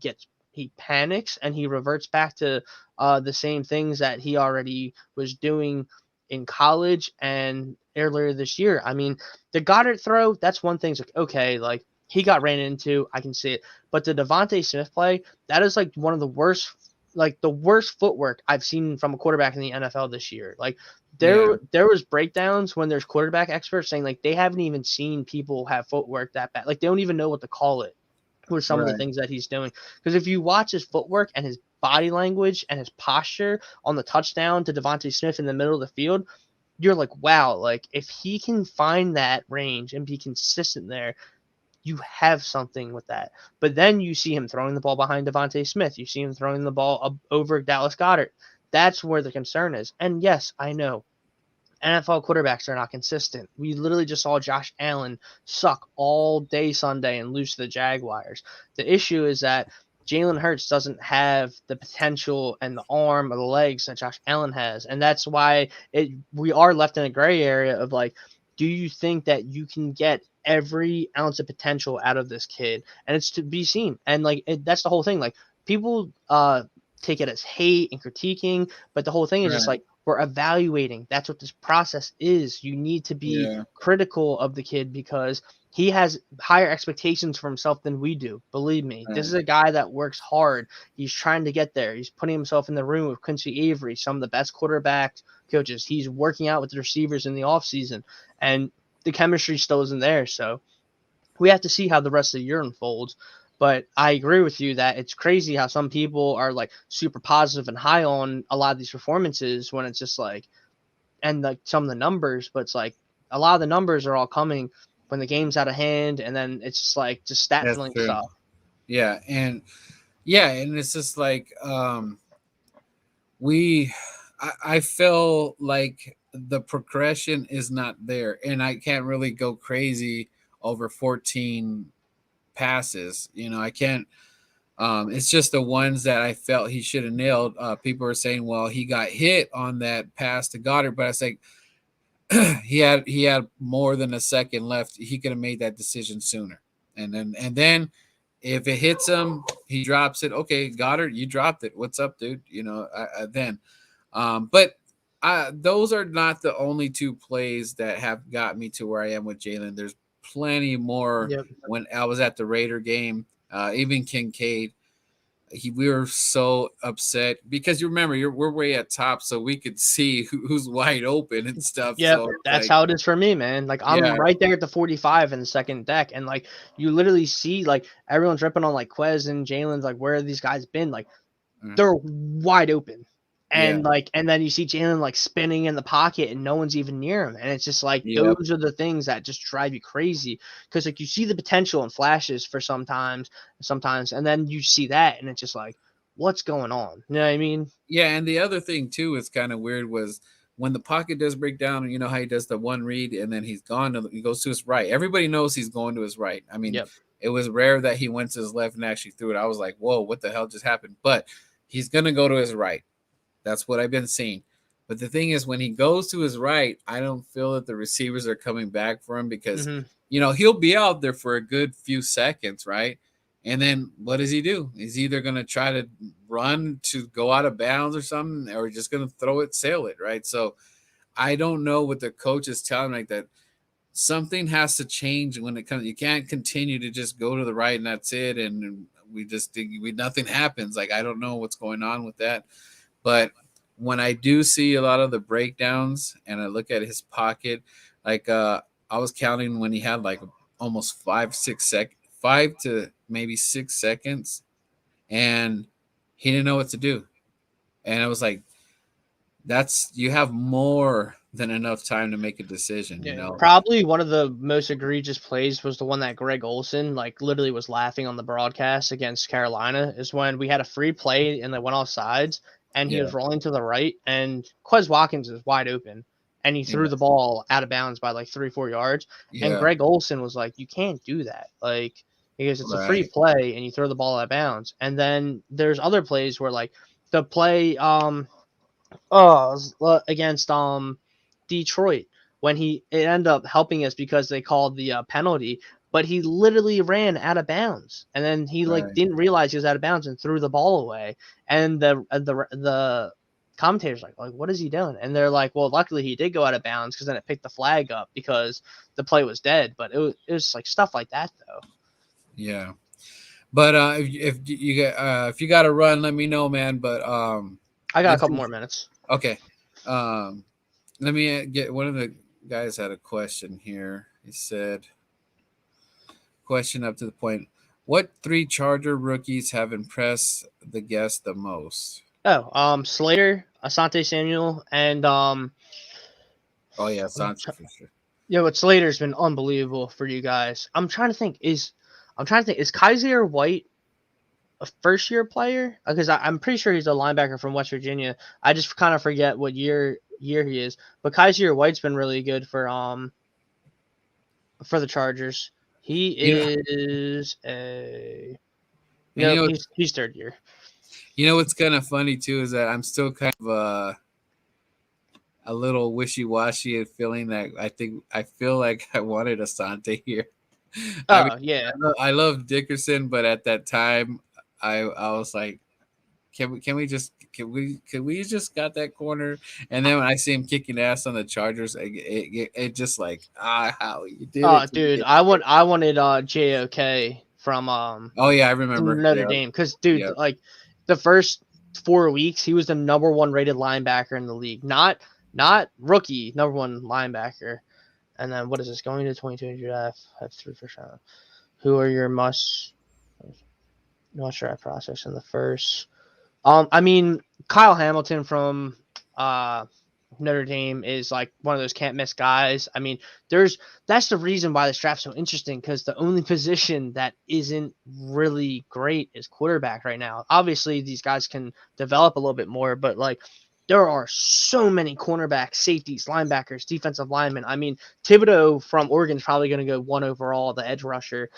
panics and he reverts back to the same things that he already was doing in college and earlier this year. I mean, the Goddard throw, that's one thing's like, okay, like he got ran into, I can see it. But the Devontae Smith play, that is like one of the worst, like the worst footwork I've seen from a quarterback in the NFL this year. Like there was breakdowns when there's quarterback experts saying like they haven't even seen people have footwork that bad. Like they don't even know what to call it with some of the Right. things that he's doing. Because if you watch his footwork and his body language and his posture on the touchdown to Devontae Smith in the middle of the field, you're like, wow, like if he can find that range and be consistent there, you have something with that. But then you see him throwing the ball behind Devontae Smith. You see him throwing the ball over Dallas Goedert. That's where the concern is. And yes, I know NFL quarterbacks are not consistent. We literally just saw Josh Allen suck all day Sunday and lose to the Jaguars. The issue is that Jalen Hurts doesn't have the potential and the arm or the legs that Josh Allen has. And that's why we are left in a gray area of like, do you think that you can get every ounce of potential out of this kid? And it's to be seen. And like that's the whole thing. Like people take it as hate and critiquing, but the whole thing is just Right. like we're evaluating. That's what this process is. You need to be Yeah. critical of the kid because he has higher expectations for himself than we do. Believe me, this is a guy that works hard. He's trying to get there. He's putting himself in the room with Quincy Avery, some of the best quarterback coaches. He's working out with the receivers in the offseason, and the chemistry still isn't there. So we have to see how the rest of the year unfolds. But I agree with you that it's crazy how some people are like super positive and high on a lot of these performances when it's just like, and like some of the numbers, but it's like a lot of the numbers are all coming when the game's out of hand, and then it's just like just stat That's filling true. stuff. Yeah. And it's just like I feel like the progression is not there, and I can't really go crazy over 14 passes. I can't. It's just the ones that I felt he should have nailed. People are saying, well, he got hit on that pass to Goddard, but I was like, he had more than a second left. He could have made that decision sooner. And then if it hits him, he drops it. Okay, Goddard, you dropped it. What's up, dude? Then. But those are not the only two plays that have got me to where I am with Jalen. There's plenty more. Yep. When I was at the Raider game, even Kincaid, we were so upset because you remember we're way at top, so we could see who's wide open and stuff. Yep, So it's that's like, how it is for me, man. Like I'm yeah, right there at the 45 in the second deck, and like you literally see like everyone's ripping on like Quez and Jalen's like where have these guys been? Like they're wide open. yeah, And like and then you see Jalen like spinning in the pocket and no one's even near him. And it's just like yep, those are the things that just drive you crazy. Cause like you see the potential in flashes for sometimes, and then you see that and it's just like, what's going on? You know what I mean? yeah. And the other thing too is kind of weird was when the pocket does break down, and you know how he does the one read and then he goes to his right. Everybody knows he's going to his right. I mean, Yep. it was rare that he went to his left and actually threw it. I was like, whoa, what the hell just happened? But he's gonna go to his right. That's what I've been seeing. But the thing is, when he goes to his right, I don't feel that the receivers are coming back for him because, Mm-hmm. he'll be out there for a good few seconds, right? And then what does he do? He's either going to try to run to go out of bounds or something, or just going to throw it, sail it, right? So I don't know what the coach is telling me, like that something has to change when it comes. You can't continue to just go to the right and that's it, and nothing happens. Like I don't know what's going on with that, but when I do see a lot of the breakdowns and I look at his pocket, like I was counting when he had like almost 5 to maybe 6 seconds, and he didn't know what to do, and I was like, that's you have more than enough time to make a decision, you know. Probably one of the most egregious plays was the one that Greg Olson like literally was laughing on the broadcast against Carolina. Is when we had a free play and they went off sides, and he Yeah. was rolling to the right, and Quez Watkins is wide open, and he threw Yeah. the ball out of bounds by like 3-4 yards. And Yeah, Greg Olson was like, "You can't do that." Like because it's a free right, play and you throw the ball out of bounds. And then there's other plays where like the play against Detroit when it ended up helping us because they called the penalty, but he literally ran out of bounds, and then he like right. didn't realize he was out of bounds and threw the ball away. And the commentators like what is he doing? And they're like, well, luckily he did go out of bounds because then it picked the flag up because the play was dead. But it was like stuff like that though. Yeah, but if you got to run, let me know, man. But I got a this couple is more minutes. okay. Let me get one of the guys had a question here. He said, question up to the point. What three Charger rookies have impressed the guest the most? Slater, Asante Samuel, and Oh yeah, Santi for sure. yeah, but Slater's been unbelievable for you guys. I'm trying to think. Is Kaiser White a first year player? Because I'm pretty sure he's a linebacker from West Virginia. I just kind of forget what year he is. But Kaiser White's been really good for the Chargers. He You is a and no. He's third year. you know what's kind of funny too is that I'm still kind of a little wishy-washy and feeling that I feel like I wanted Asante here. I mean, Oh yeah. I love Dickerson, but at that time, I was like, can we just got that corner? And then when I see him kicking ass on the Chargers, it just like how you did it. Dude, I wanted JOK Oh yeah, I remember. Notre Yeah, Dame because dude, yeah, like the first 4 weeks, he was the number one rated linebacker in the league. Not rookie, number one linebacker. And then what is this going to 22 draft? Have 3 first round. Who are your must? Not sure I processed in the first. I mean Kyle Hamilton from Notre Dame is like one of those can't miss guys. I mean, that's the reason why this draft's so interesting because the only position that isn't really great is quarterback right now. Obviously, these guys can develop a little bit more, but like there are so many cornerbacks, safeties, linebackers, defensive linemen. I mean, Thibodeau from Oregon is probably going to go 1 overall, the edge rusher.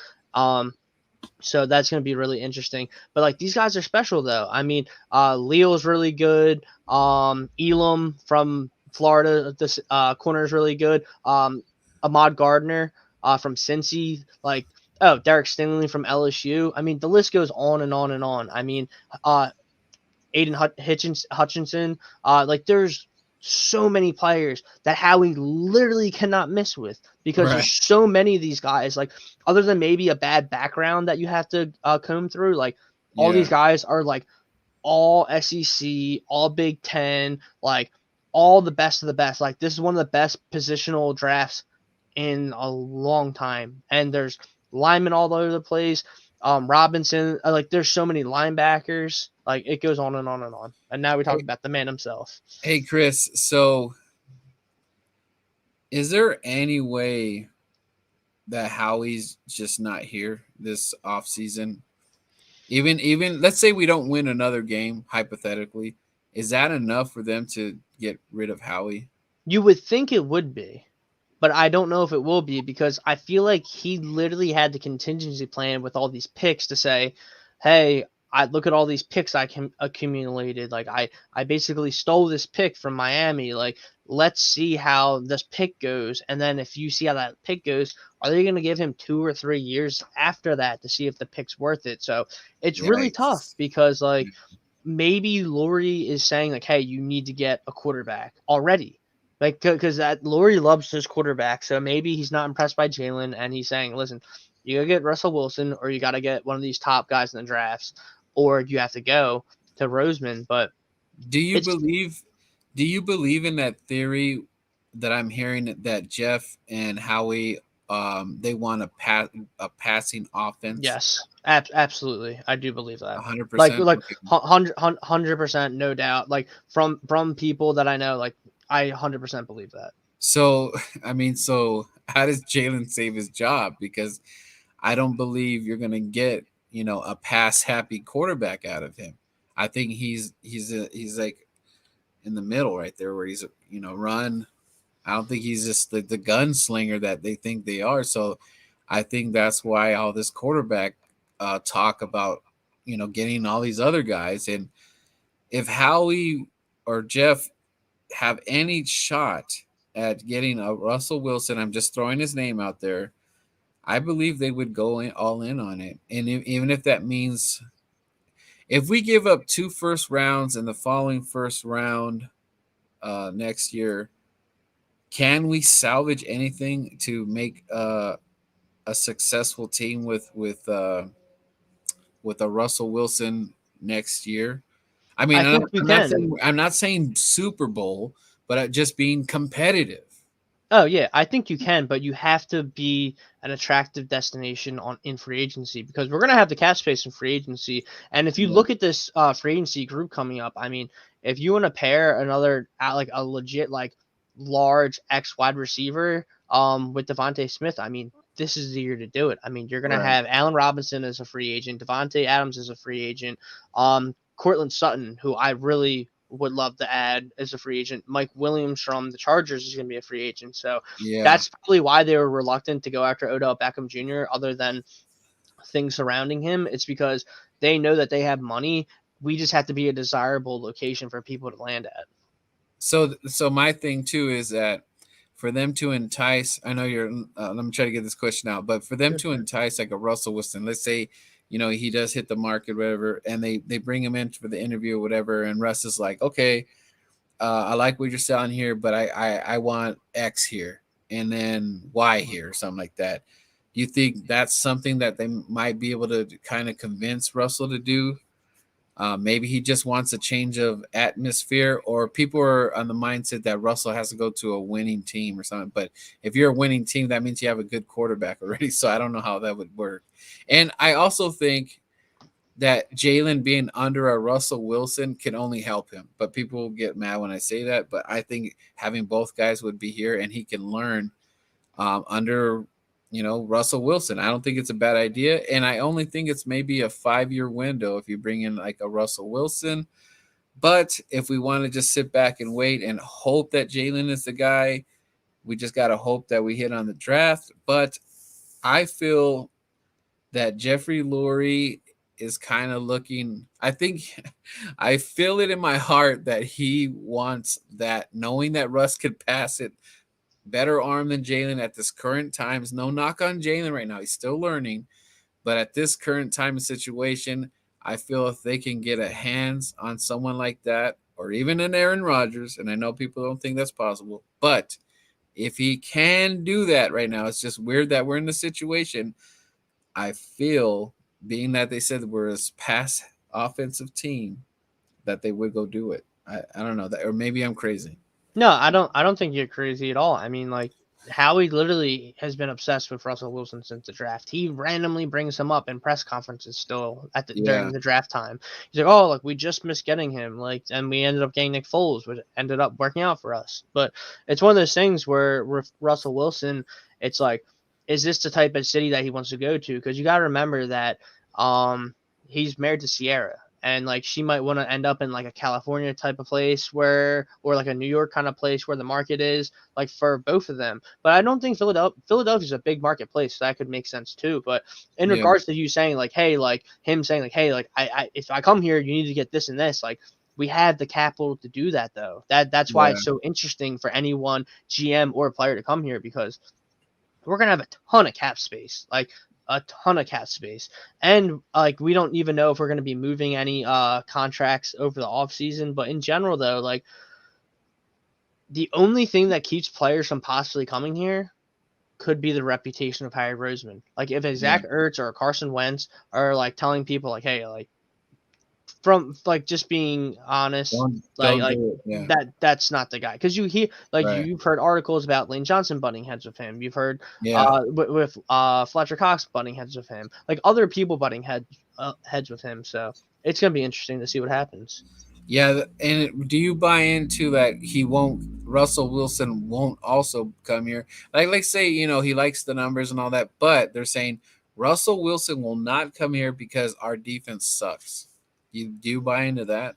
So that's going to be really interesting. But like these guys are special though. I mean, Leo's really good. Elam from Florida, this corner is really good. Ahmad Gardner from Cincy, like Derek Stingley from LSU. I mean, the list goes on and on and on. I mean, Aiden Hutchinson. Like there's so many players that Howie literally cannot miss with because right. there's so many of these guys. Like other than maybe a bad background that you have to comb through, like all these guys are like all SEC, all Big Ten, like all the best of the best. Like this is one of the best positional drafts in a long time, and there's linemen all over the place. Robinson, like there's so many linebackers, like it goes on and on and on. And now we talk about the man himself. Hey Chris, so is there any way that Howie's just not here this off season? Even let's say we don't win another game, hypothetically, is that enough for them to get rid of Howie? You would think it would be, but I don't know if it will be because I feel like he literally had the contingency plan with all these picks to say, hey, I look at all these picks I accumulated. Like I basically stole this pick from Miami. Like let's see how this pick goes. And then if you see how that pick goes, are they going to give him 2 or 3 years after that to see if the pick's worth it? So it's really tough Yikes. because like maybe Laurie is saying like, hey, you need to get a quarterback already. Like, because that Laurie loves his quarterback. So maybe he's not impressed by Jalen and he's saying, listen, you got to get Russell Wilson or you got to get one of these top guys in the drafts or you have to go to Roseman. But Do you it's, believe do you believe in that theory that I'm hearing that Jeff and Howie they want a passing offense? yes, absolutely. I do believe that. Like 100%. like Okay. 100% no doubt. Like from people that I know, like I 100% believe that. So, I mean, so how does Jalen save his job? Because I don't believe you're going to get, a pass happy quarterback out of him. I think he's like in the middle right there where he's, run. I don't think he's just the gunslinger that they think they are. So I think that's why all this quarterback talk about, getting all these other guys. And if Howie or Jeff have any shot at getting a Russell Wilson, I'm just throwing his name out there. I believe they would go all in on it. And even if that means if we give up 2 first rounds in the following first round next year, can we salvage anything to make a successful team with a Russell Wilson next year? I mean, I think you can. I'm not saying Super Bowl, but just being competitive. Oh yeah, I think you can, but you have to be an attractive destination in free agency because we're gonna have the cap space in free agency. And if you Yeah. look at this free agency group coming up, I mean, if you want to pair another like a legit like large X wide receiver with Devontae Smith, I mean, this is the year to do it. I mean, you're gonna Right. have Allen Robinson as a free agent, Devontae Adams as a free agent, Cortland Sutton, who I really would love to add as a free agent. Mike Williams from the Chargers is going to be a free agent. So Yeah. that's probably why they were reluctant to go after Odell Beckham Jr. other than things surrounding him. It's because they know that they have money. We just have to be a desirable location for people to land at. So my thing too is that for them to entice, I know you're. Let me try to get this question out, but for them Sure. to entice like a Russell Wilson, let's say, he does hit the market, whatever, and they bring him in for the interview or whatever, and Russ is like, okay, I like what you're selling here, but I want X here and then Y here, or something like that. Do you think that's something that they might be able to kind of convince Russell to do? Maybe he just wants a change of atmosphere, or people are on the mindset that Russell has to go to a winning team or something. But if you're a winning team, that means you have a good quarterback already. So I don't know how that would work. And I also think that Jalen being under a Russell Wilson can only help him. But people get mad when I say that. But I think having both guys would be here and he can learn under Russell Wilson. I don't think it's a bad idea, and I only think it's maybe a 5-year window if you bring in like a Russell Wilson. But if we want to just sit back and wait and hope that Jalen is the guy, we just got to hope that we hit on the draft. But I feel that Jeffrey Lurie is kind of looking. I think I feel it in my heart that he wants that, knowing that Russ could pass it better arm than Jalen at this current times. No knock on Jalen right now. He's still learning. But at this current time and situation, I feel if they can get a hands on someone like that, or even an Aaron Rodgers, and I know people don't think that's possible, but if he can do that right now, it's just weird that we're in the situation. I feel, being that they said we're a pass offensive team, that they would go do it. I don't know that, or maybe I'm crazy. No, I don't think you're crazy at all. I mean, like Howie literally has been obsessed with Russell Wilson since the draft. He randomly brings him up in press conferences still Yeah. during the draft time. He's like, "Oh, like we just missed getting him." Like, and we ended up getting Nick Foles, which ended up working out for us. But it's one of those things where with Russell Wilson, it's like, is this the type of city that he wants to go to? Because you got to remember that he's married to Sierra and like she might want to end up in like a California type of place or like a New York kind of place where the market is like for both of them. But I don't think Philadelphia's a big marketplace, so that could make sense too. But in Yeah. regards to you saying like, hey, like him saying like, hey, like I if I come here, you need to get this and this, like We have the capital to do that, though. That's why it's so interesting for anyone, GM or player, to come here, because we're gonna have a ton of cap space, like a ton of cap space, and like we don't even know if we're gonna be moving any contracts over the off season. But in general, though, like the only thing that keeps players from possibly coming here could be the reputation of Harry Roseman. Like if a Zach Ertz or a Carson Wentz are like telling people like, hey, like from like just being honest, that's not the guy. Because you hear you've heard articles about Lane Johnson butting heads with him. You've heard with Fletcher Cox butting heads with him. Like other people butting heads with him. So it's gonna be interesting to see what happens. Yeah, and do you buy into that Russell Wilson won't also come here? Like say, he likes the numbers and all that, but they're saying Russell Wilson will not come here because our defense sucks. Do you buy into that?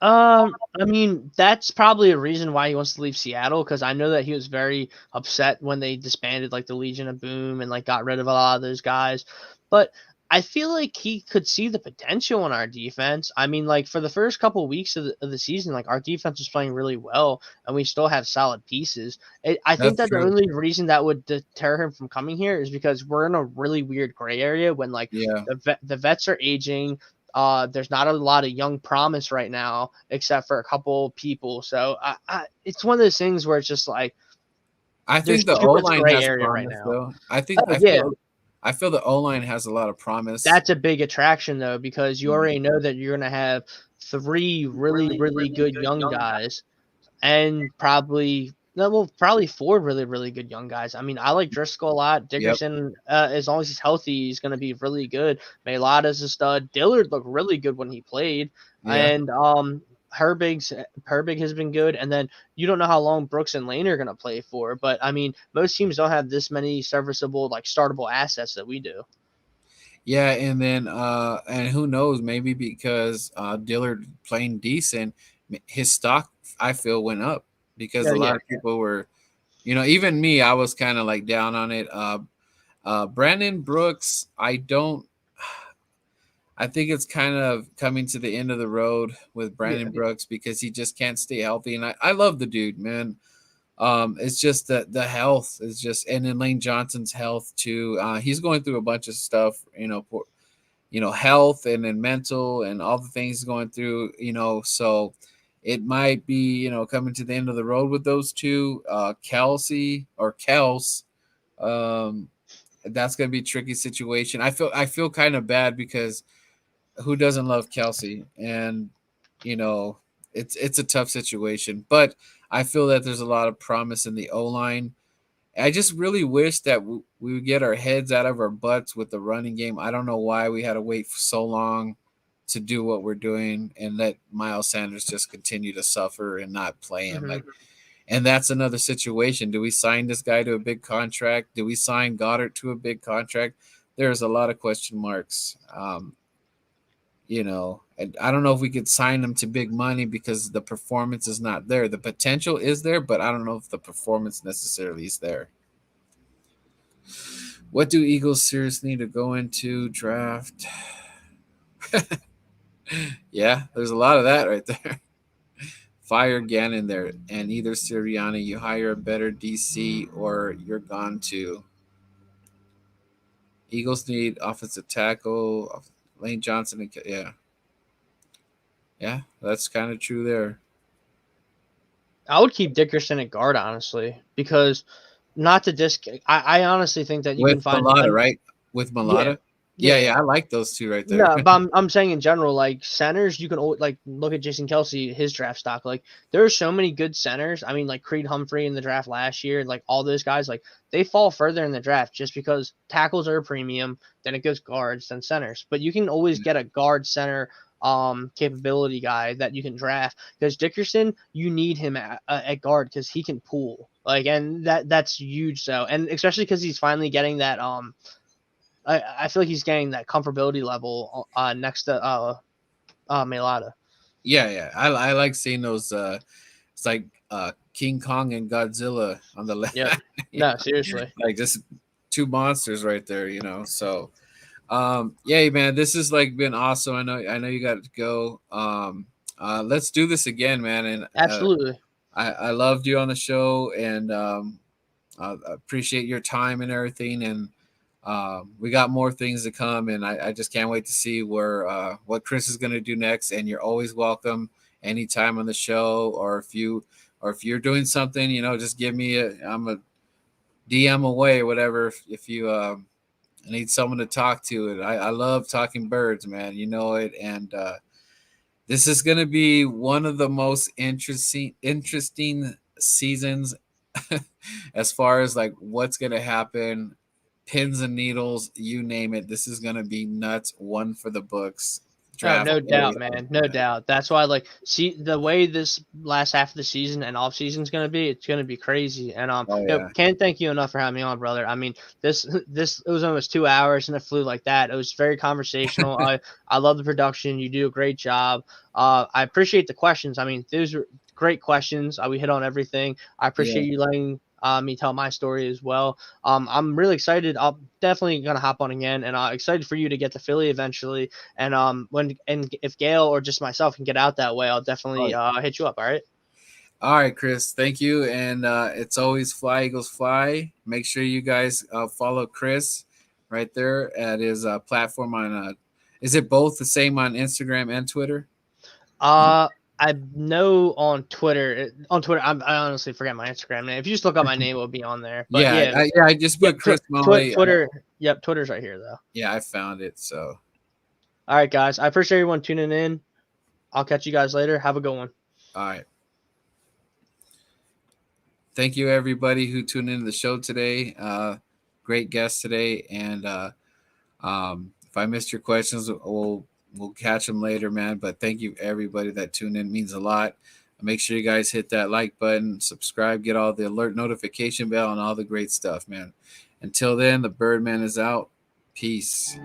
I mean, that's probably a reason why he wants to leave Seattle, because I know that he was very upset when they disbanded like the Legion of Boom and like got rid of a lot of those guys. But I feel like he could see the potential in our defense. I mean, like for the first couple of weeks of the season, like our defense was playing really well, and we still have solid pieces. I think that the only reason that would deter him from coming here is because we're in a really weird gray area when like the vets are aging. There's not a lot of young promise right now, except for a couple people. So it's one of those things where it's just like I think the O-line has promise right now. Though. I feel the O-line has a lot of promise. That's a big attraction though, because you already know that you're gonna have 3 really good young guys, and probably 4 really good young guys. I mean, I like Driscoll a lot. Dickerson, as long as he's healthy, he's going to be really good. Mailata's a stud. Dillard looked really good when he played. And Herbig has been good. And then you don't know how long Brooks and Lane are going to play for. But, I mean, most teams don't have this many serviceable, like, startable assets that we do. Yeah, and then and who knows, maybe because Dillard playing decent, his stock, I feel, went up. Because a lot of people were, even me, I was kind of like down on it. Brandon Brooks, I think it's kind of coming to the end of the road with Brandon Brooks, because he just can't stay healthy. And I love the dude, man. It's just that the health is just, and then Lane Johnson's health too. He's going through a bunch of stuff, health and then mental and all the things going through, so it might be, coming to the end of the road with those two. Kelsey or Kels, that's going to be a tricky situation. I feel kind of bad, because who doesn't love Kelsey? And, it's a tough situation. But I feel that there's a lot of promise in the O-line. I just really wish that we would get our heads out of our butts with the running game. I don't know why we had to wait for so long to do what we're doing and let Miles Sanders just continue to suffer and not play him. Mm-hmm. And that's another situation. Do we sign this guy to a big contract? Do we sign Goddard to a big contract? There's a lot of question marks. I don't know if we could sign him to big money because the performance is not there. The potential is there, but I don't know if the performance necessarily is there. What do Eagles seriously need to go into draft? Yeah, there's a lot of that right there. Fire Gannon there, and either Sirianni, you hire a better DC or you're gone too. Eagles need offensive tackle, Lane Johnson, and yeah, that's kind of true there. I would keep Dickerson at guard, honestly, because not to I honestly think that you with can find Malata, right? With Malata. Yeah, I like those two right there. No, but I'm saying in general, like centers, you can like look at Jason Kelsey, his draft stock. Like there are so many good centers. I mean, like Creed Humphrey in the draft last year, like all those guys, like they fall further in the draft just because tackles are a premium. Then it goes guards, then centers. But you can always get a guard center capability guy that you can draft, because Dickerson, you need him at guard because he can pull. Like, and that's huge. So, and especially because he's finally getting that I feel like he's getting that comfortability level next to Mailata. Yeah. I like seeing those. It's like King Kong and Godzilla on the left. Yeah. No, seriously. Like just two monsters right there, So, yeah, man, this has like been awesome. I know you got to go. let's do this again, man. And Absolutely. I loved you on the show, and I appreciate your time and everything. And we got more things to come, and I just can't wait to see what Chris is going to do next. And you're always welcome anytime on the show, or if you're doing something, just give me I'm a DM away or whatever. If you need someone to talk to, and I love talking birds, man. You know it, and this is going to be one of the most interesting seasons as far as like what's going to happen, pins and needles, you name it. This is going to be nuts. One for the books. Oh, no doubt, man. No doubt. That's why, see the way this last half of the season and off season is gonna be. It's gonna be crazy. And can't thank you enough for having me on, brother. I mean, this it was almost 2 hours and it flew like that. It was very conversational. I love the production. You do a great job. I appreciate the questions. I mean, those were great questions. We hit on everything. I appreciate you letting me tell my story as well. I'm really excited. I'm definitely gonna hop on again, and excited for you to get to Philly eventually. And if Gail or just myself can get out that way, I'll definitely hit you up. All right, Chris. Thank you. And it's always Fly Eagles Fly. Make sure you guys follow Chris right there at his platform on. Is it both the same on Instagram and Twitter? I know on Twitter. I honestly forget my Instagram name. If you just look up my name, it will be on there. But I just put Chris Mallee. Twitter. Yep, Twitter's right here though. Yeah, I found it. So, all right, guys. I appreciate everyone tuning in. I'll catch you guys later. Have a good one. All right. Thank you, everybody who tuned into the show today. Great guest today, and if I missed your questions, we'll catch them later, man. But thank you, everybody that tuned in. It means a lot. Make sure you guys hit that like button, subscribe, get all the alert notification bell, and all the great stuff, man. Until then, the Birdman is out. Peace.